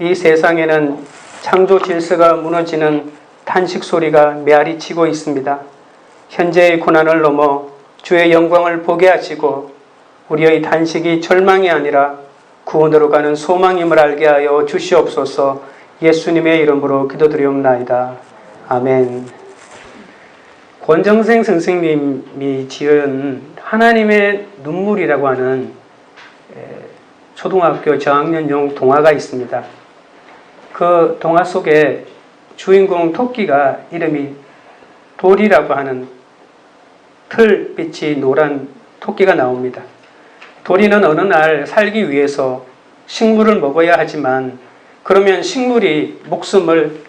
이 세상에는 창조 질서가 무너지는 탄식 소리가 메아리 치고 있습니다. 현재의 고난을 넘어 주의 영광을 보게 하시고 우리의 탄식이 절망이 아니라 구원으로 가는 소망임을 알게 하여 주시옵소서. 예수님의 이름으로 기도드리옵나이다. 아멘. 권정생 선생님이 지은 하나님의 눈물이라고 하는 초등학교 저학년용 동화가 있습니다. 그 동화 속에 주인공 토끼가 이름이 돌이라고 하는 털빛이 노란 토끼가 나옵니다. 돌이는 어느 날 살기 위해서 식물을 먹어야 하지만 그러면 식물이 목숨을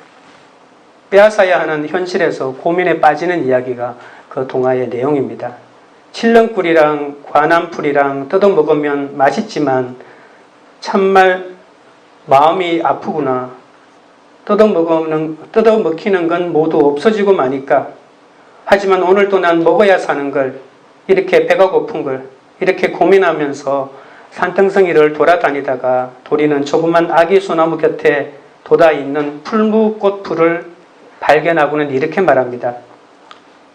빼앗아야 하는 현실에서 고민에 빠지는 이야기가 그 동화의 내용입니다. 칠렁꿀이랑 관암풀이랑 뜯어먹으면 맛있지만 참말 마음이 아프구나. 뜯어먹히는 건 모두 없어지고 마니까. 하지만 오늘도 난 먹어야 사는 걸, 이렇게 배가 고픈 걸, 이렇게 고민하면서 산등성이를 돌아다니다가 도리는 조그만 아기 소나무 곁에 돋아있는 풀무꽃풀을 발견하고는 이렇게 말합니다.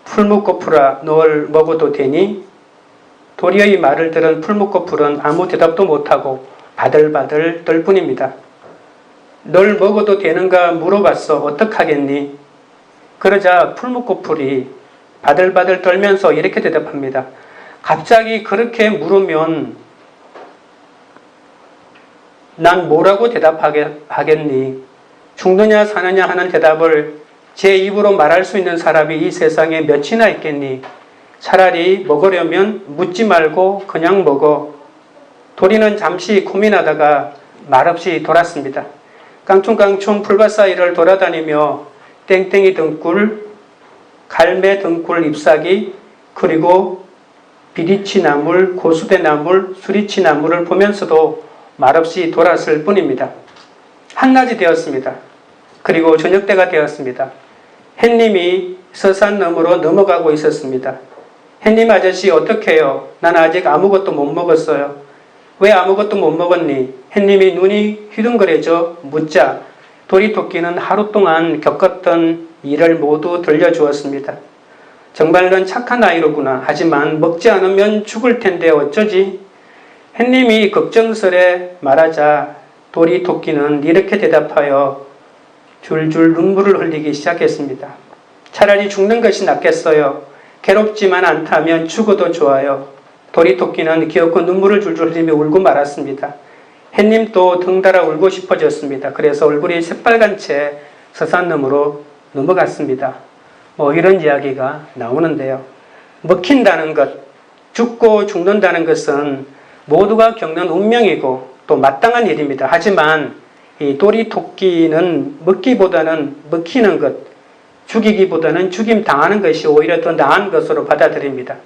풀무꽃풀아, 널 먹어도 되니? 도리의 말을 들은 풀무꽃풀은 아무 대답도 못하고 바들바들 떨 뿐입니다. 널 먹어도 되는가 물어봤어. 어떡하겠니? 그러자 풀무꽃풀이 바들바들 떨면서 이렇게 대답합니다. 갑자기 그렇게 물으면 난 뭐라고 대답하겠니? 죽느냐 사느냐 하는 대답을 제 입으로 말할 수 있는 사람이 이 세상에 몇이나 있겠니? 차라리 먹으려면 묻지 말고 그냥 먹어. 도리는 잠시 고민하다가 말없이 돌았습니다. 깡충깡충 풀밭 사이를 돌아다니며 땡땡이 등굴, 갈매 등굴 잎사귀, 그리고 비리치 나물, 고수대 나물, 수리치 나물을 보면서도 말없이 돌았을 뿐입니다. 한낮이 되었습니다. 그리고 저녁때가 되었습니다. 햇님이 서산 너머로 넘어가고 있었습니다. 햇님 아저씨 어떡해요? 난 아직 아무것도 못 먹었어요. 왜 아무것도 못 먹었니? 햇님이 눈이 휘둥그레져 묻자 도리토끼는 하루 동안 겪었던 일을 모두 들려주었습니다. 정말 넌 착한 아이로구나. 하지만 먹지 않으면 죽을 텐데 어쩌지? 햇님이 걱정스레 말하자 도리토끼는 이렇게 대답하여 줄줄 눈물을 흘리기 시작했습니다. 차라리 죽는 것이 낫겠어요. 괴롭지만 않다면 죽어도 좋아요. 도리토끼는 기어코 눈물을 줄줄 흘리며 울고 말았습니다. 햇님도 덩달아 울고 싶어졌습니다. 그래서 얼굴이 새빨간 채 서산 너머로 넘어갔습니다. 이런 이야기가 나오는데요. 먹힌다는 것, 죽고 죽는다는 것은 모두가 겪는 운명이고 또 마땅한 일입니다. 하지만 이 도리토끼는 먹기보다는 먹히는 것, 죽이기보다는 죽임 당하는 것이 오히려 더 나은 것으로 받아들입니다.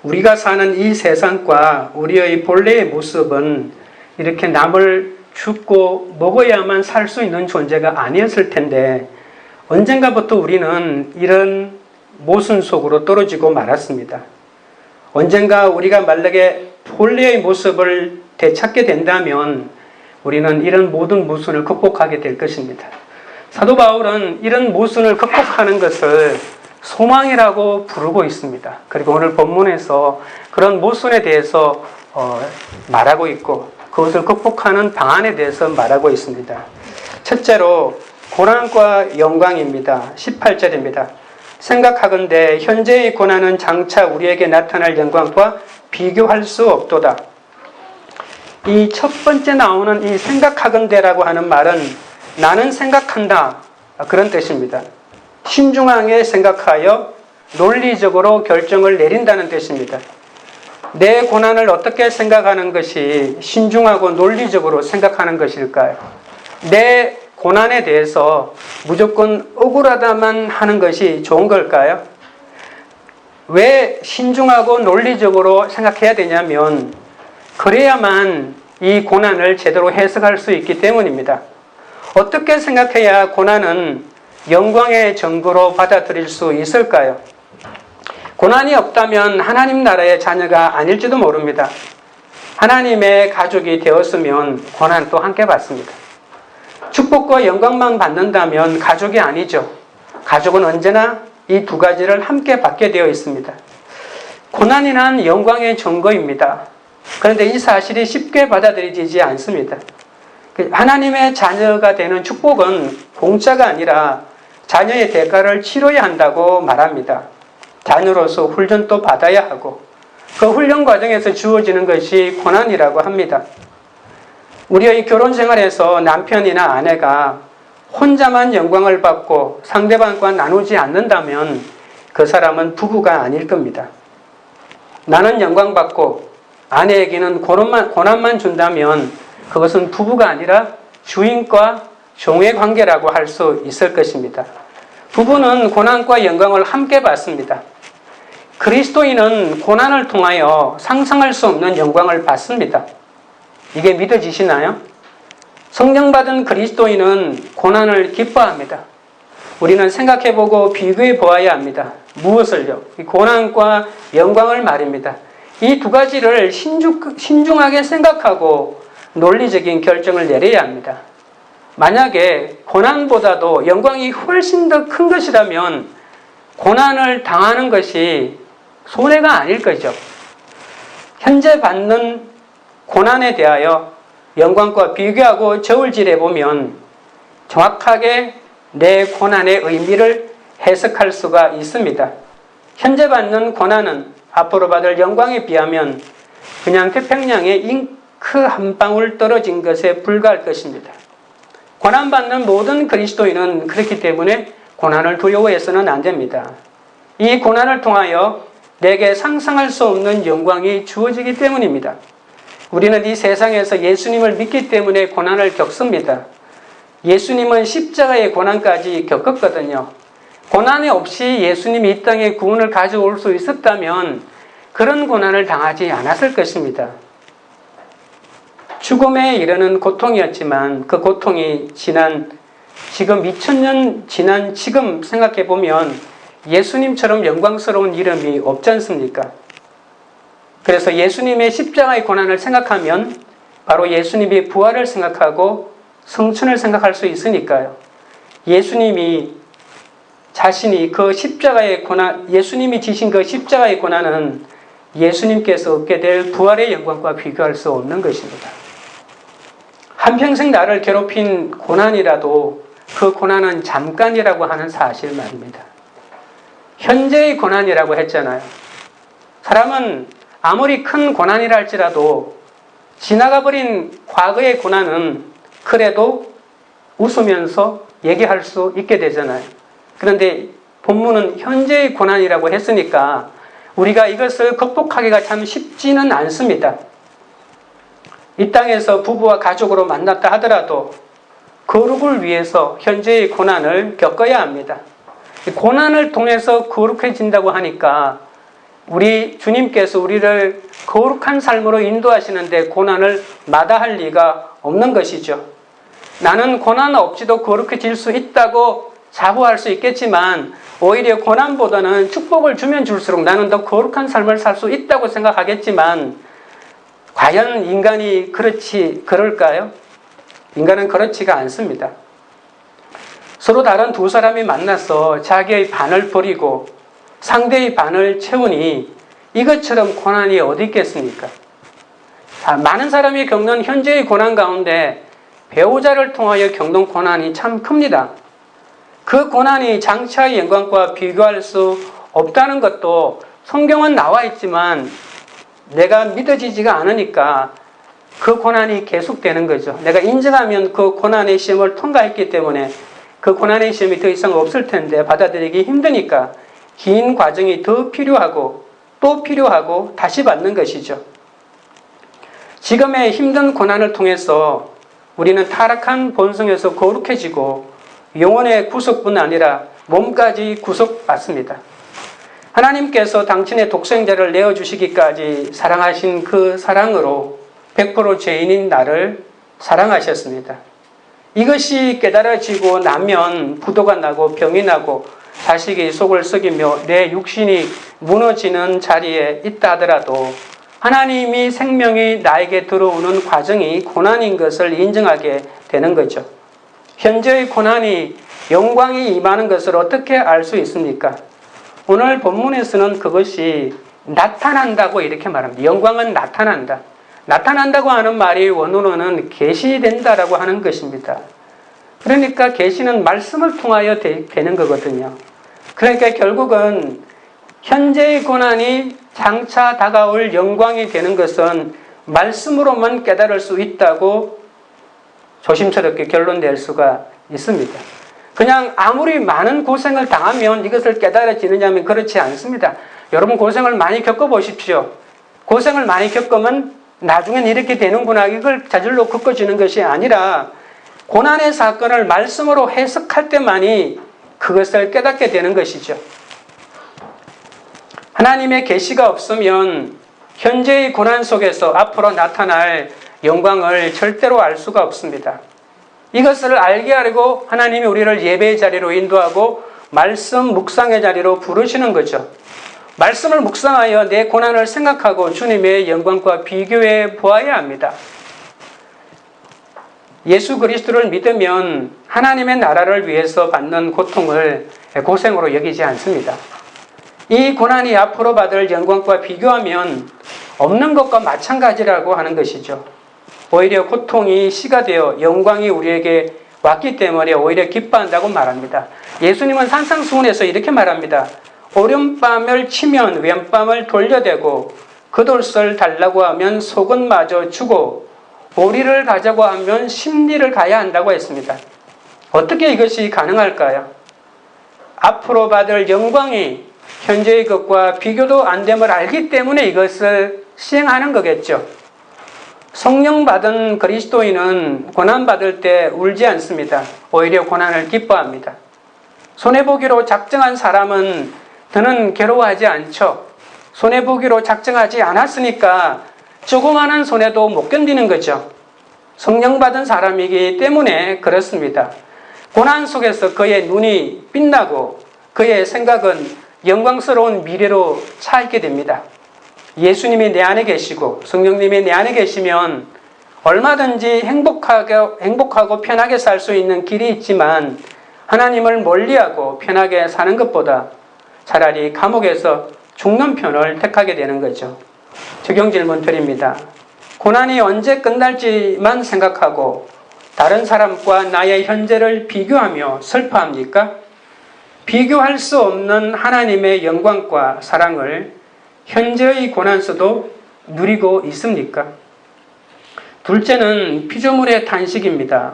우리가 사는 이 세상과 우리의 본래의 모습은 이렇게 남을 죽고 먹어야만 살 수 있는 존재가 아니었을 텐데 언젠가부터 우리는 이런 모순 속으로 떨어지고 말았습니다. 언젠가 우리가 만약에 본래의 모습을 되찾게 된다면 우리는 이런 모든 모순을 극복하게 될 것입니다. 사도 바울은 이런 모순을 극복하는 것을 소망이라고 부르고 있습니다. 그리고 오늘 본문에서 그런 모순에 대해서 말하고 있고 그것을 극복하는 방안에 대해서 말하고 있습니다. 첫째로 고난과 영광입니다. 18절입니다. 생각하건대 현재의 고난은 장차 우리에게 나타날 영광과 비교할 수 없도다. 이 첫 번째 나오는 이 생각하건대라고 하는 말은 나는 생각한다, 그런 뜻입니다. 신중하게 생각하여 논리적으로 결정을 내린다는 뜻입니다. 내 고난을 어떻게 생각하는 것이 신중하고 논리적으로 생각하는 것일까요? 내 고난에 대해서 무조건 억울하다만 하는 것이 좋은 걸까요? 왜 신중하고 논리적으로 생각해야 되냐면 그래야만 이 고난을 제대로 해석할 수 있기 때문입니다. 어떻게 생각해야 고난은 영광의 증거로 받아들일 수 있을까요? 고난이 없다면 하나님 나라의 자녀가 아닐지도 모릅니다. 하나님의 가족이 되었으면 고난도 함께 받습니다. 축복과 영광만 받는다면 가족이 아니죠. 가족은 언제나 이 두 가지를 함께 받게 되어 있습니다. 고난이란 영광의 증거입니다. 그런데 이 사실이 쉽게 받아들여지지 않습니다. 하나님의 자녀가 되는 축복은 공짜가 아니라 자녀의 대가를 치러야 한다고 말합니다. 자녀로서 훈련도 받아야 하고 그 훈련 과정에서 주어지는 것이 고난이라고 합니다. 우리의 결혼 생활에서 남편이나 아내가 혼자만 영광을 받고 상대방과 나누지 않는다면 그 사람은 부부가 아닐 겁니다. 나는 영광받고 아내에게는 고난만 준다면 그것은 부부가 아니라 주인과 종의 관계라고 할 수 있을 것입니다. 부부는 고난과 영광을 함께 받습니다. 그리스도인은 고난을 통하여 상상할 수 없는 영광을 받습니다. 이게 믿어지시나요? 성령받은 그리스도인은 고난을 기뻐합니다. 우리는 생각해보고 비교해 보아야 합니다. 무엇을요? 고난과 영광을 말입니다. 이 두 가지를 신중하게 생각하고 논리적인 결정을 내려야 합니다. 만약에 고난보다도 영광이 훨씬 더 큰 것이라면 고난을 당하는 것이 손해가 아닐 거죠. 현재 받는 고난에 대하여 영광과 비교하고 저울질해 보면 정확하게 내 고난의 의미를 해석할 수가 있습니다. 현재 받는 고난은 앞으로 받을 영광에 비하면 그냥 태평양에 잉크 한 방울 떨어진 것에 불과할 것입니다. 고난받는 모든 그리스도인은 그렇기 때문에 고난을 두려워해서는 안 됩니다. 이 고난을 통하여 내게 상상할 수 없는 영광이 주어지기 때문입니다. 우리는 이 세상에서 예수님을 믿기 때문에 고난을 겪습니다. 예수님은 십자가의 고난까지 겪었거든요. 고난이 없이 예수님이 이 땅에 구원을 가져올 수 있었다면 그런 고난을 당하지 않았을 것입니다. 죽음에 이르는 고통이었지만 그 고통이 지금 2000년 지난 지금 생각해 보면 예수님처럼 영광스러운 이름이 없지 않습니까? 그래서 예수님의 십자가의 고난을 생각하면 바로 예수님의 부활을 생각하고 성춘을 생각할 수 있으니까요. 예수님이 자신이 그 십자가의 고난, 예수님이 지신 그 십자가의 고난은 예수님께서 얻게 될 부활의 영광과 비교할 수 없는 것입니다. 한평생 나를 괴롭힌 고난이라도 그 고난은 잠깐이라고 하는 사실 말입니다. 현재의 고난이라고 했잖아요. 사람은 아무리 큰 고난이라 할지라도 지나가버린 과거의 고난은 그래도 웃으면서 얘기할 수 있게 되잖아요. 그런데 본문은 현재의 고난이라고 했으니까 우리가 이것을 극복하기가 참 쉽지는 않습니다. 이 땅에서 부부와 가족으로 만났다 하더라도 거룩을 위해서 현재의 고난을 겪어야 합니다. 고난을 통해서 거룩해진다고 하니까 우리 주님께서 우리를 거룩한 삶으로 인도하시는데 고난을 마다할 리가 없는 것이죠. 나는 고난 없이도 거룩해질 수 있다고 자부할 수 있겠지만 오히려 고난보다는 축복을 주면 줄수록 나는 더 거룩한 삶을 살 수 있다고 생각하겠지만 과연 인간이 그럴까요? 인간은 그렇지가 않습니다. 서로 다른 두 사람이 만나서 자기의 반을 버리고 상대의 반을 채우니 이것처럼 고난이 어디 있겠습니까? 많은 사람이 겪는 현재의 고난 가운데 배우자를 통하여 겪는 고난이 참 큽니다. 그 고난이 장차의 영광과 비교할 수 없다는 것도 성경은 나와 있지만 내가 믿어지지가 않으니까 그 고난이 계속되는 거죠. 내가 인정하면 그 고난의 시험을 통과했기 때문에 그 고난의 시험이 더 이상 없을 텐데 받아들이기 힘드니까 긴 과정이 더 필요하고 또 필요하고 다시 받는 것이죠. 지금의 힘든 고난을 통해서 우리는 타락한 본성에서 거룩해지고 영혼의 구속뿐 아니라 몸까지 구속받습니다. 하나님께서 당신의 독생자를 내어주시기까지 사랑하신 그 사랑으로 100% 죄인인 나를 사랑하셨습니다. 이것이 깨달아지고 나면 부도가 나고 병이 나고 자식이 속을 썩이며 내 육신이 무너지는 자리에 있다 하더라도 하나님이 생명이 나에게 들어오는 과정이 고난인 것을 인정하게 되는 거죠. 현재의 고난이 영광이 임하는 것을 어떻게 알 수 있습니까? 오늘 본문에서는 그것이 나타난다고 이렇게 말합니다. 영광은 나타난다. 나타난다고 하는 말이 원어로는 계시된다라고 하는 것입니다. 그러니까 계시는 말씀을 통하여 되는 거거든요. 그러니까 결국은 현재의 고난이 장차 다가올 영광이 되는 것은 말씀으로만 깨달을 수 있다고 조심스럽게 결론 낼 수가 있습니다. 그냥 아무리 많은 고생을 당하면 이것을 깨달아지느냐면 그렇지 않습니다. 여러분 고생을 많이 겪어보십시오. 고생을 많이 겪으면 나중엔 이렇게 되는구나 이걸 저절로 겪어지는 것이 아니라 고난의 사건을 말씀으로 해석할 때만이 그것을 깨닫게 되는 것이죠. 하나님의 계시가 없으면 현재의 고난 속에서 앞으로 나타날 영광을 절대로 알 수가 없습니다. 이것을 알게 하려고 하나님이 우리를 예배의 자리로 인도하고 말씀 묵상의 자리로 부르시는 거죠. 말씀을 묵상하여 내 고난을 생각하고 주님의 영광과 비교해 보아야 합니다. 예수 그리스도를 믿으면 하나님의 나라를 위해서 받는 고통을 고생으로 여기지 않습니다. 이 고난이 앞으로 받을 영광과 비교하면 없는 것과 마찬가지라고 하는 것이죠. 오히려 고통이 시가 되어 영광이 우리에게 왔기 때문에 오히려 기뻐한다고 말합니다. 예수님은 산상수훈에서 이렇게 말합니다. 오른밤을 치면 왼밤을 돌려대고 겉옷을 달라고 하면 속은 마저 주고 보리를 가자고 하면 심리를 가야 한다고 했습니다. 어떻게 이것이 가능할까요? 앞으로 받을 영광이 현재의 것과 비교도 안 됨을 알기 때문에 이것을 시행하는 거겠죠. 성령 받은 그리스도인은 고난받을 때 울지 않습니다. 오히려 고난을 기뻐합니다. 손해보기로 작정한 사람은 더는 괴로워하지 않죠. 손해보기로 작정하지 않았으니까 조그마한 손해도 못 견디는 거죠. 성령 받은 사람이기 때문에 그렇습니다. 고난 속에서 그의 눈이 빛나고 그의 생각은 영광스러운 미래로 차 있게 됩니다. 예수님이 내 안에 계시고 성령님이 내 안에 계시면 얼마든지 행복하고 편하게 살 수 있는 길이 있지만 하나님을 멀리하고 편하게 사는 것보다 차라리 감옥에서 죽는 편을 택하게 되는 거죠. 적용 질문 드립니다. 고난이 언제 끝날지만 생각하고 다른 사람과 나의 현재를 비교하며 슬퍼합니까? 비교할 수 없는 하나님의 영광과 사랑을 현재의 고난서도 누리고 있습니까? 둘째는 피조물의 탄식입니다.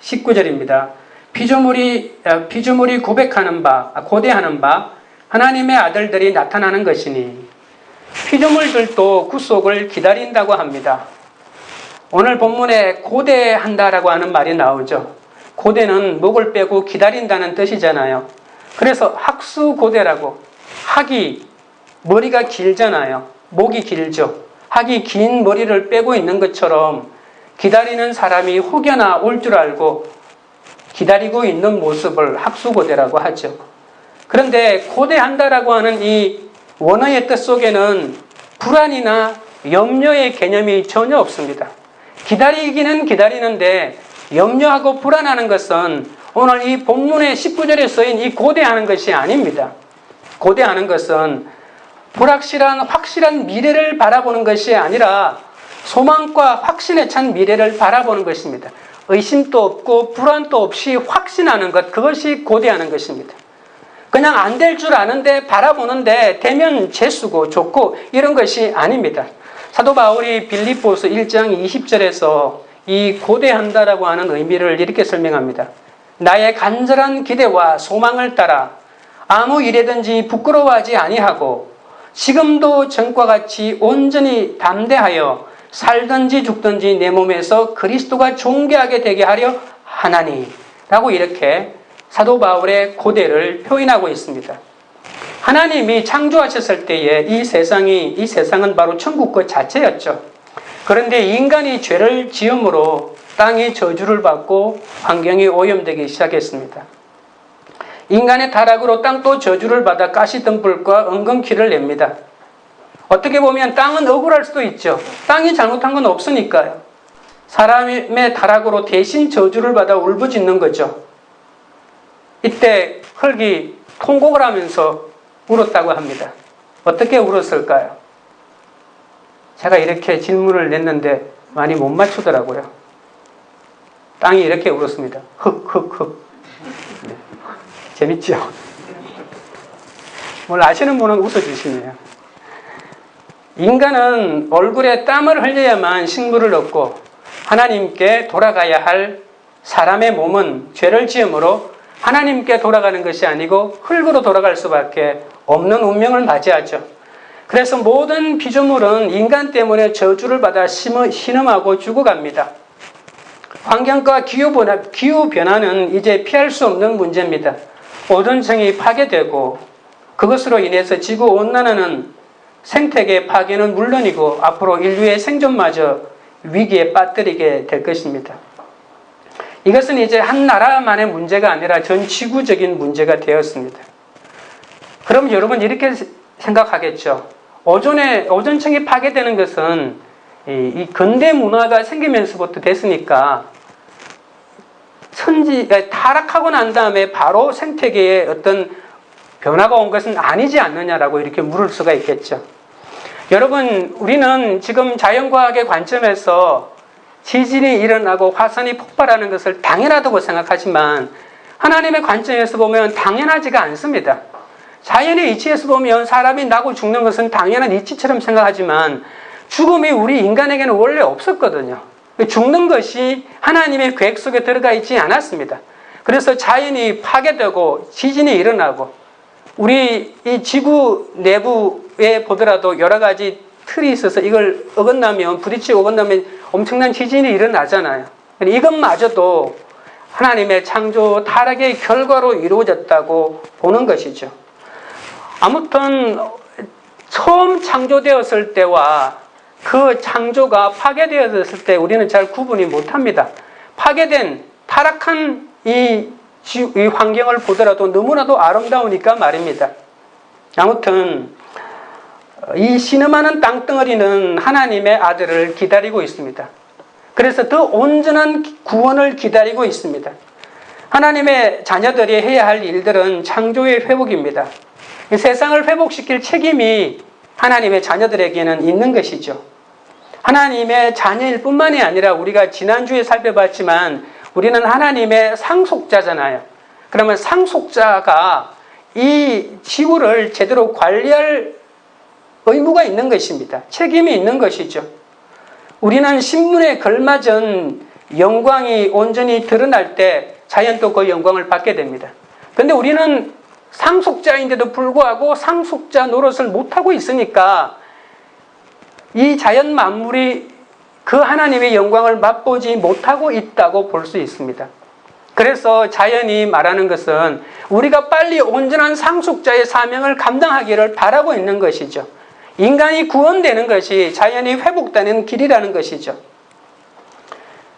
19절입니다. 피조물이 고대하는 바 하나님의 아들들이 나타나는 것이니 피조물들도 구속을 기다린다고 합니다. 오늘 본문에 고대한다라고 하는 말이 나오죠. 고대는 목을 빼고 기다린다는 뜻이잖아요. 그래서 학수고대라고 학이 머리가 길잖아요. 목이 길죠. 학이 긴 머리를 빼고 있는 것처럼 기다리는 사람이 혹여나 올 줄 알고 기다리고 있는 모습을 학수고대라고 하죠. 그런데 고대한다라고 하는 이 원어의 뜻 속에는 불안이나 염려의 개념이 전혀 없습니다. 기다리기는 기다리는데 염려하고 불안하는 것은 오늘 이 본문의 19절에 쓰인 이 고대하는 것이 아닙니다. 고대하는 것은 불확실한 확실한 미래를 바라보는 것이 아니라 소망과 확신에 찬 미래를 바라보는 것입니다. 의심도 없고 불안도 없이 확신하는 것, 그것이 고대하는 것입니다. 그냥 안 될 줄 아는데 바라보는데 되면 재수고 좋고 이런 것이 아닙니다. 사도 바울이 빌립보서 1장 20절에서 이 고대한다라고 하는 의미를 이렇게 설명합니다. 나의 간절한 기대와 소망을 따라 아무 일에든지 부끄러워하지 아니하고 지금도 전과 같이 온전히 담대하여 살든지 죽든지 내 몸에서 그리스도가 존귀하게 되게 하려 하나니 라고 이렇게 사도 바울의 고대를 표현하고 있습니다. 하나님이 창조하셨을 때에 이 세상은 바로 천국 그 자체였죠. 그런데 인간이 죄를 지음으로 땅이 저주를 받고 환경이 오염되기 시작했습니다. 인간의 타락으로 땅도 저주를 받아 가시덤불과 엉겅퀴를 냅니다. 어떻게 보면 땅은 억울할 수도 있죠. 땅이 잘못한 건 없으니까요. 사람의 타락으로 대신 저주를 받아 울부짖는 거죠. 이때 흙이 통곡을 하면서 울었다고 합니다. 어떻게 울었을까요? 제가 이렇게 질문을 냈는데 많이 못 맞추더라고요. 땅이 이렇게 울었습니다. 흙. 네. 재밌죠? 뭘 아시는 분은 웃어주시네요. 인간은 얼굴에 땀을 흘려야만 식물을 얻고 하나님께 돌아가야 할 사람의 몸은 죄를 지음으로 하나님께 돌아가는 것이 아니고 흙으로 돌아갈 수밖에 없는 운명을 맞이하죠. 그래서 모든 피조물은 인간 때문에 저주를 받아 신음하고 죽어갑니다. 환경과 기후 변화는 이제 피할 수 없는 문제입니다. 오존층이 파괴되고 그것으로 인해서 지구온난화는 생태계 파괴는 물론이고 앞으로 인류의 생존마저 위기에 빠뜨리게 될 것입니다. 이것은 이제 한 나라만의 문제가 아니라 전 지구적인 문제가 되었습니다. 그럼 여러분 이렇게 생각하겠죠. 오존층이 파괴되는 것은 이 근대 문화가 생기면서부터 됐으니까 타락하고 난 다음에 바로 생태계에 어떤 변화가 온 것은 아니지 않느냐라고 이렇게 물을 수가 있겠죠. 여러분, 우리는 지금 자연과학의 관점에서 지진이 일어나고 화산이 폭발하는 것을 당연하다고 생각하지만 하나님의 관점에서 보면 당연하지가 않습니다. 자연의 이치에서 보면 사람이 나고 죽는 것은 당연한 이치처럼 생각하지만 죽음이 우리 인간에게는 원래 없었거든요. 죽는 것이 하나님의 계획 속에 들어가 있지 않았습니다. 그래서 자연이 파괴되고 지진이 일어나고 우리 이 지구 내부에 보더라도 여러 가지 틀이 있어서 이걸 어긋나면 부딪히고 어긋나면 엄청난 지진이 일어나잖아요. 이것마저도 하나님의 창조 타락의 결과로 이루어졌다고 보는 것이죠. 아무튼 처음 창조되었을 때와 그 창조가 파괴되었을 때 우리는 잘 구분이 못합니다. 파괴된 타락한 이 환경을 보더라도 너무나도 아름다우니까 말입니다. 아무튼 이 신음하는 땅덩어리는 하나님의 아들을 기다리고 있습니다. 그래서 더 온전한 구원을 기다리고 있습니다. 하나님의 자녀들이 해야 할 일들은 창조의 회복입니다. 세상을 회복시킬 책임이 하나님의 자녀들에게는 있는 것이죠. 하나님의 자녀일 뿐만이 아니라 우리가 지난주에 살펴봤지만 우리는 하나님의 상속자잖아요. 그러면 상속자가 이 지구를 제대로 관리할 의무가 있는 것입니다. 책임이 있는 것이죠. 우리는 신분에 걸맞은 영광이 온전히 드러날 때 자연도 그 영광을 받게 됩니다. 그런데 우리는 상속자인데도 불구하고 상속자 노릇을 못하고 있으니까 이 자연 만물이 그 하나님의 영광을 맛보지 못하고 있다고 볼 수 있습니다. 그래서 자연이 말하는 것은 우리가 빨리 온전한 상속자의 사명을 감당하기를 바라고 있는 것이죠. 인간이 구원되는 것이 자연이 회복되는 길이라는 것이죠.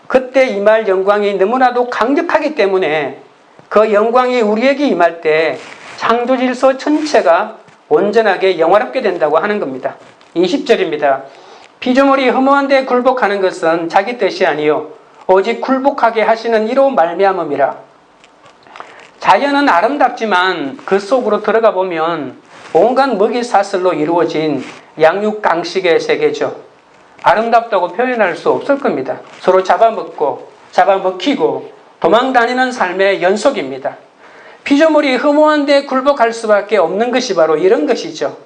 그때 임할 영광이 너무나도 강력하기 때문에 그 영광이 우리에게 임할 때 창조 질서 전체가 온전하게 영화롭게 된다고 하는 겁니다. 20절입니다. 피조물이 허무한 데 굴복하는 것은 자기 뜻이 아니요 오직 굴복하게 하시는 이로 말미암음이라. 자연은 아름답지만 그 속으로 들어가 보면 온갖 먹이 사슬로 이루어진 양육강식의 세계죠. 아름답다고 표현할 수 없을 겁니다. 서로 잡아먹고 잡아먹히고 도망다니는 삶의 연속입니다. 피조물이 허무한 데 굴복할 수밖에 없는 것이 바로 이런 것이죠.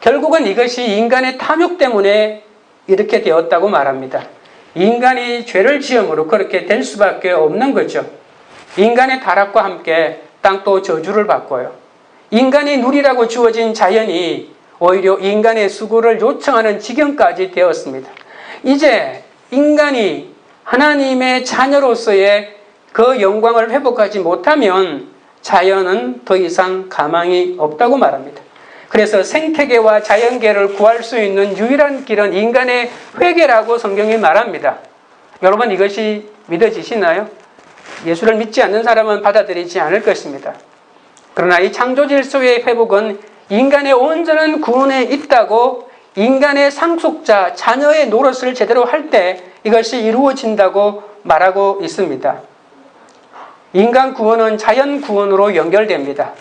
결국은 이것이 인간의 탐욕 때문에 이렇게 되었다고 말합니다. 인간이 죄를 지음으로 그렇게 될 수밖에 없는 거죠. 인간의 타락과 함께 땅도 저주를 받고요. 인간이 누리라고 주어진 자연이 오히려 인간의 수고를 요청하는 지경까지 되었습니다. 이제 인간이 하나님의 자녀로서의 그 영광을 회복하지 못하면 자연은 더 이상 가망이 없다고 말합니다. 그래서 생태계와 자연계를 구할 수 있는 유일한 길은 인간의 회개라고 성경이 말합니다. 여러분 이것이 믿어지시나요? 예수를 믿지 않는 사람은 받아들이지 않을 것입니다. 그러나 이 창조 질서의 회복은 인간의 온전한 구원에 있다고 인간의 상속자, 자녀의 노릇을 제대로 할 때 이것이 이루어진다고 말하고 있습니다. 인간 구원은 자연 구원으로 연결됩니다.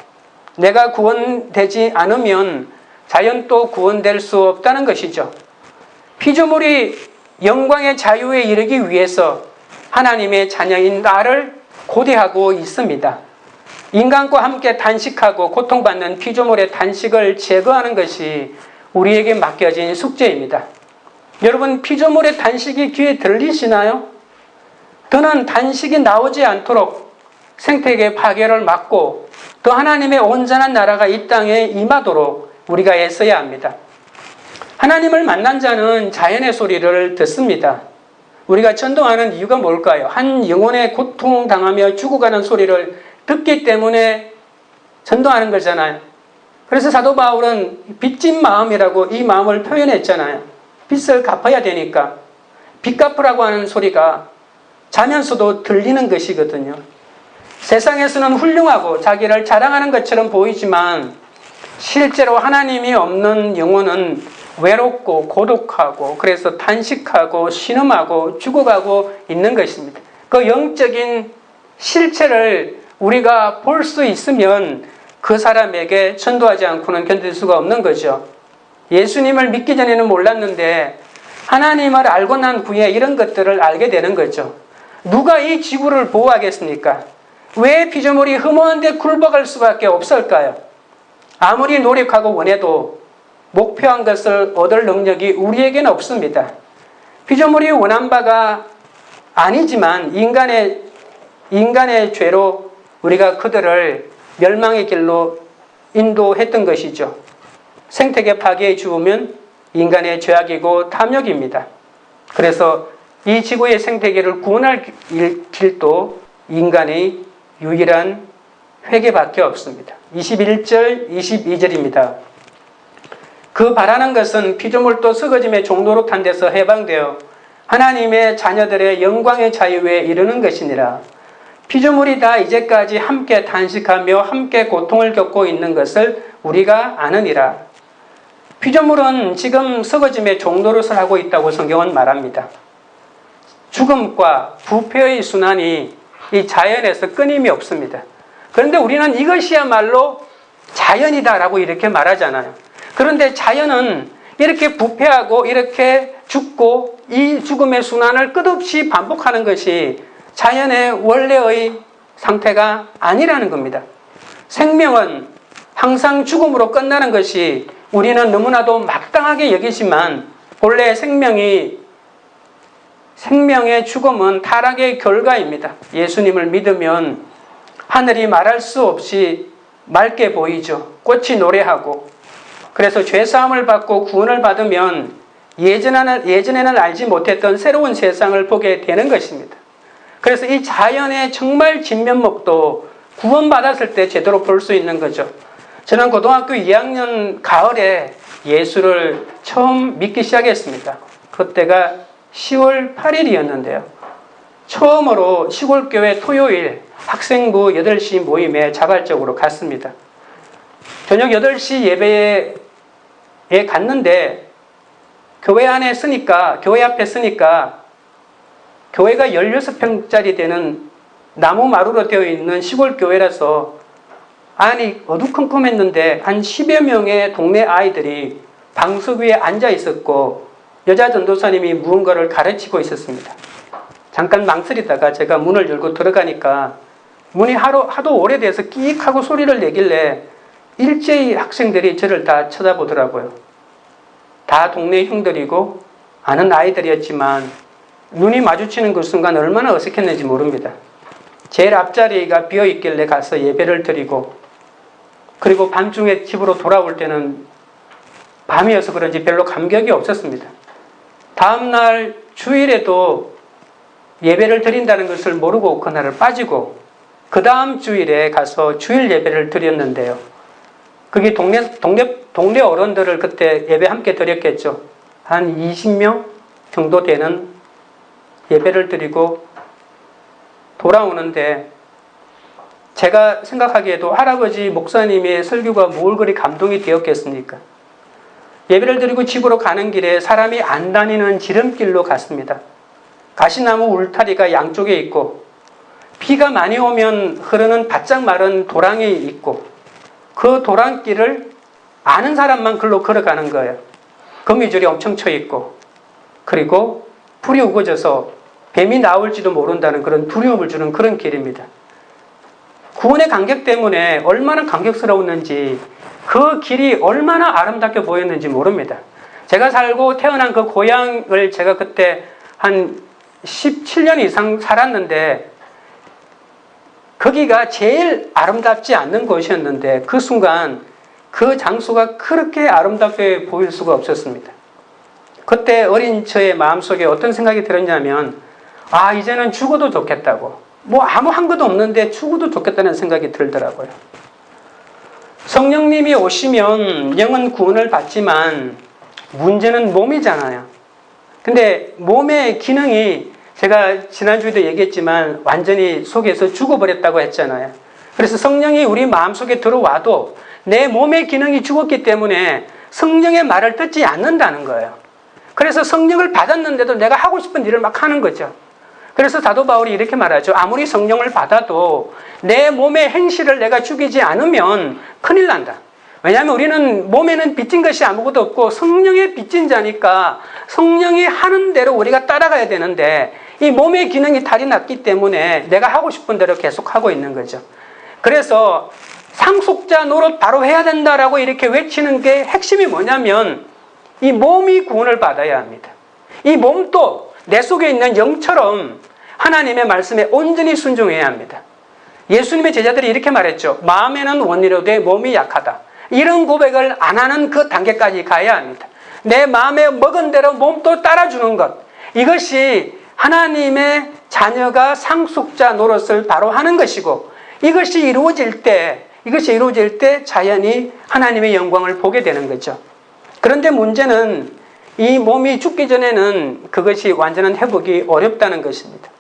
내가 구원되지 않으면 자연도 구원될 수 없다는 것이죠. 피조물이 영광의 자유에 이르기 위해서 하나님의 자녀인 나를 고대하고 있습니다. 인간과 함께 단식하고 고통받는 피조물의 단식을 제거하는 것이 우리에게 맡겨진 숙제입니다. 여러분, 피조물의 단식이 귀에 들리시나요? 더는 단식이 나오지 않도록 생태계 파괴를 막고 또 하나님의 온전한 나라가 이 땅에 임하도록 우리가 애써야 합니다. 하나님을 만난 자는 자연의 소리를 듣습니다. 우리가 전도하는 이유가 뭘까요? 한 영혼의 고통당하며 죽어가는 소리를 듣기 때문에 전도하는 거잖아요. 그래서 사도 바울은 빚진 마음이라고 이 마음을 표현했잖아요. 빚을 갚아야 되니까. 빚 갚으라고 하는 소리가 자면서도 들리는 것이거든요. 세상에서는 훌륭하고 자기를 자랑하는 것처럼 보이지만 실제로 하나님이 없는 영혼은 외롭고 고독하고 그래서 단식하고 신음하고 죽어가고 있는 것입니다. 그 영적인 실체를 우리가 볼 수 있으면 그 사람에게 전도하지 않고는 견딜 수가 없는 거죠. 예수님을 믿기 전에는 몰랐는데 하나님을 알고 난 후에 이런 것들을 알게 되는 거죠. 누가 이 지구를 보호하겠습니까? 왜 피조물이 흠오한데 굴복할 수밖에 없을까요? 아무리 노력하고 원해도 목표한 것을 얻을 능력이 우리에게는 없습니다. 피조물이 원한 바가 아니지만 인간의 죄로 우리가 그들을 멸망의 길로 인도했던 것이죠. 생태계 파괴에 죽으면 인간의 죄악이고 탐욕입니다. 그래서 이 지구의 생태계를 구원할 길도 인간의 유일한 회개밖에 없습니다. 21절, 22절입니다. 그 바라는 것은 피조물도 썩어짐의 종로로 탄 데서 해방되어 하나님의 자녀들의 영광의 자유에 이르는 것이니라. 피조물이 다 이제까지 함께 단식하며 함께 고통을 겪고 있는 것을 우리가 아느니라. 피조물은 지금 썩어짐의 종노릇을 하고 있다고 성경은 말합니다. 죽음과 부패의 순환이 이 자연에서 끊임이 없습니다. 그런데 우리는 이것이야말로 자연이다라고 이렇게 말하잖아요. 그런데 자연은 이렇게 부패하고 이렇게 죽고 이 죽음의 순환을 끝없이 반복하는 것이 자연의 원래의 상태가 아니라는 겁니다. 생명은 항상 죽음으로 끝나는 것이 우리는 너무나도 마땅하게 여기지만 본래 생명의 죽음은 타락의 결과입니다. 예수님을 믿으면 하늘이 말할 수 없이 맑게 보이죠. 꽃이 노래하고. 그래서 죄사함을 받고 구원을 받으면 예전에는 알지 못했던 새로운 세상을 보게 되는 것입니다. 그래서 이 자연의 정말 진면목도 구원받았을 때 제대로 볼 수 있는 거죠. 저는 고등학교 2학년 가을에 예수를 처음 믿기 시작했습니다. 그때가 10월 8일이었는데요. 처음으로 시골교회 토요일 학생부 8시 모임에 자발적으로 갔습니다. 저녁 8시 예배에 갔는데 교회 앞에 쓰니까 교회가 16평짜리 되는 나무 마루로 되어 있는 시골교회라서 안이 어두컴컴했는데 한 10여 명의 동네 아이들이 방석 위에 앉아 있었고 여자 전도사님이 무언가를 가르치고 있었습니다. 잠깐 망설이다가 제가 문을 열고 들어가니까 문이 하도 오래돼서 끼익 하고 소리를 내길래 일제히 학생들이 저를 다 쳐다보더라고요. 다 동네 형들이고 아는 아이들이었지만 눈이 마주치는 그 순간 얼마나 어색했는지 모릅니다. 제일 앞자리가 비어있길래 가서 예배를 드리고 그리고 밤중에 집으로 돌아올 때는 밤이어서 그런지 별로 감격이 없었습니다. 다음날 주일에도 예배를 드린다는 것을 모르고 그날을 빠지고 그 다음 주일에 가서 주일 예배를 드렸는데요. 그게 동네 어른들을 그때 예배 함께 드렸겠죠. 한 20명 정도 되는 예배를 드리고 돌아오는데 제가 생각하기에도 할아버지 목사님의 설교가 뭘 그리 감동이 되었겠습니까? 예배를 드리고 집으로 가는 길에 사람이 안 다니는 지름길로 갔습니다. 가시나무 울타리가 양쪽에 있고 비가 많이 오면 흐르는 바짝 마른 도랑이 있고 그 도랑길을 아는 사람만 글로 걸어가는 거예요. 거미줄이 엄청 쳐 있고 그리고 불이 우거져서 뱀이 나올지도 모른다는 그런 두려움을 주는 그런 길입니다. 구원의 간격 때문에 얼마나 감격스러웠는지 그 길이 얼마나 아름답게 보였는지 모릅니다. 제가 살고 태어난 그 고향을 제가 그때 한 17년 이상 살았는데 거기가 제일 아름답지 않는 곳이었는데 그 순간 그 장소가 그렇게 아름답게 보일 수가 없었습니다. 그때 어린 저의 마음속에 어떤 생각이 들었냐면 이제는 죽어도 좋겠다고 아무 한 것도 없는데 죽어도 좋겠다는 생각이 들더라고요. 성령님이 오시면 영은 구원을 받지만 문제는 몸이잖아요. 근데 몸의 기능이 제가 지난주에도 얘기했지만 완전히 속에서 죽어버렸다고 했잖아요. 그래서 성령이 우리 마음속에 들어와도 내 몸의 기능이 죽었기 때문에 성령의 말을 듣지 않는다는 거예요. 그래서 성령을 받았는데도 내가 하고 싶은 일을 막 하는 거죠. 그래서 사도 바울이 이렇게 말하죠. 아무리 성령을 받아도 내 몸의 행실을 내가 죽이지 않으면 큰일 난다. 왜냐하면 우리는 몸에는 빚진 것이 아무것도 없고 성령의 빚진 자니까 성령이 하는 대로 우리가 따라가야 되는데 이 몸의 기능이 탈이 났기 때문에 내가 하고 싶은 대로 계속 하고 있는 거죠. 그래서 상속자 노릇 바로 해야 된다라고 이렇게 외치는 게 핵심이 뭐냐면 이 몸이 구원을 받아야 합니다. 이 몸도 내 속에 있는 영처럼 하나님의 말씀에 온전히 순종해야 합니다. 예수님의 제자들이 이렇게 말했죠. 마음에는 원이로되 몸이 약하다. 이런 고백을 안 하는 그 단계까지 가야 합니다. 내 마음에 먹은 대로 몸도 따라주는 것. 이것이 하나님의 자녀가 상속자 노릇을 바로 하는 것이고 이것이 이루어질 때 자연히 하나님의 영광을 보게 되는 거죠. 그런데 문제는 이 몸이 죽기 전에는 그것이 완전한 회복이 어렵다는 것입니다.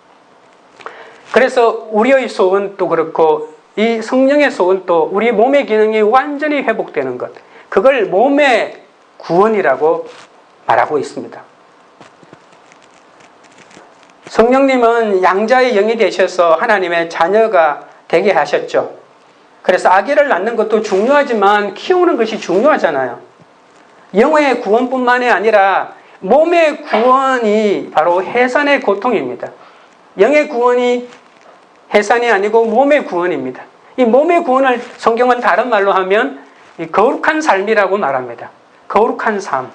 그래서 우리의 소원도 그렇고 이 성령의 소원도 우리 몸의 기능이 완전히 회복되는 것. 그걸 몸의 구원이라고 말하고 있습니다. 성령님은 양자의 영이 되셔서 하나님의 자녀가 되게 하셨죠. 그래서 아기를 낳는 것도 중요하지만 키우는 것이 중요하잖아요. 영의 구원뿐만이 아니라 몸의 구원이 바로 해산의 고통입니다. 영의 구원이 해산이 아니고 몸의 구원입니다. 이 몸의 구원을 성경은 다른 말로 하면 거룩한 삶이라고 말합니다. 거룩한 삶.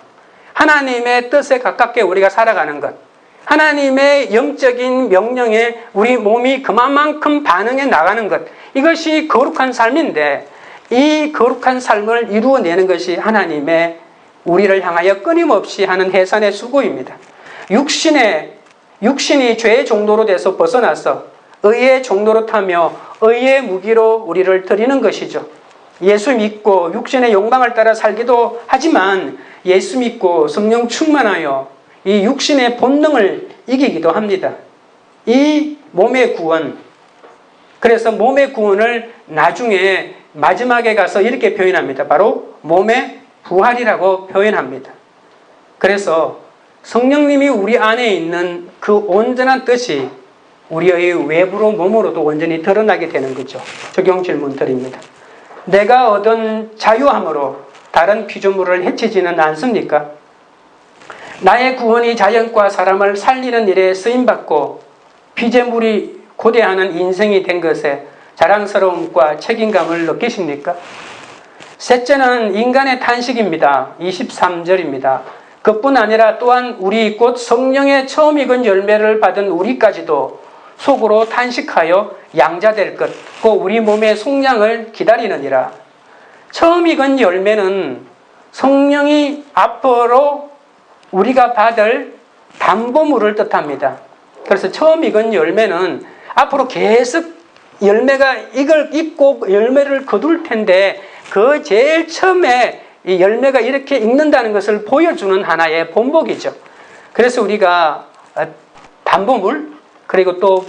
하나님의 뜻에 가깝게 우리가 살아가는 것. 하나님의 영적인 명령에 우리 몸이 그만큼 반응해 나가는 것. 이것이 거룩한 삶인데 이 거룩한 삶을 이루어내는 것이 하나님의 우리를 향하여 끊임없이 하는 해산의 수고입니다. 육신이 죄의 종로로 돼서 벗어나서 의의 종로로 타며 의의 무기로 우리를 드리는 것이죠. 예수 믿고 육신의 욕망을 따라 살기도 하지만 예수 믿고 성령 충만하여 이 육신의 본능을 이기기도 합니다. 이 몸의 구원. 그래서 몸의 구원을 나중에 마지막에 가서 이렇게 표현합니다. 바로 몸의 부활이라고 표현합니다. 그래서 성령님이 우리 안에 있는 그 온전한 뜻이 우리의 외부로 몸으로도 온전히 드러나게 되는 거죠. 적용 질문 드립니다. 내가 얻은 자유함으로 다른 피조물을 해치지는 않습니까? 나의 구원이 자연과 사람을 살리는 일에 쓰임받고 피조물이 고대하는 인생이 된 것에 자랑스러움과 책임감을 느끼십니까? 셋째는 인간의 탄식입니다. 23절입니다. 그뿐 아니라 또한 우리 곧 성령의 처음 익은 열매를 받은 우리까지도 속으로 탄식하여 양자될 것, 그 우리 몸의 속량을 기다리느니라. 처음 익은 열매는 성령이 앞으로 우리가 받을 담보물을 뜻합니다. 그래서 처음 익은 열매는 앞으로 계속 열매가 익고 열매를 거둘 텐데 그 제일 처음에 이 열매가 이렇게 익는다는 것을 보여주는 하나의 본보기죠. 그래서 우리가 담보물, 그리고 또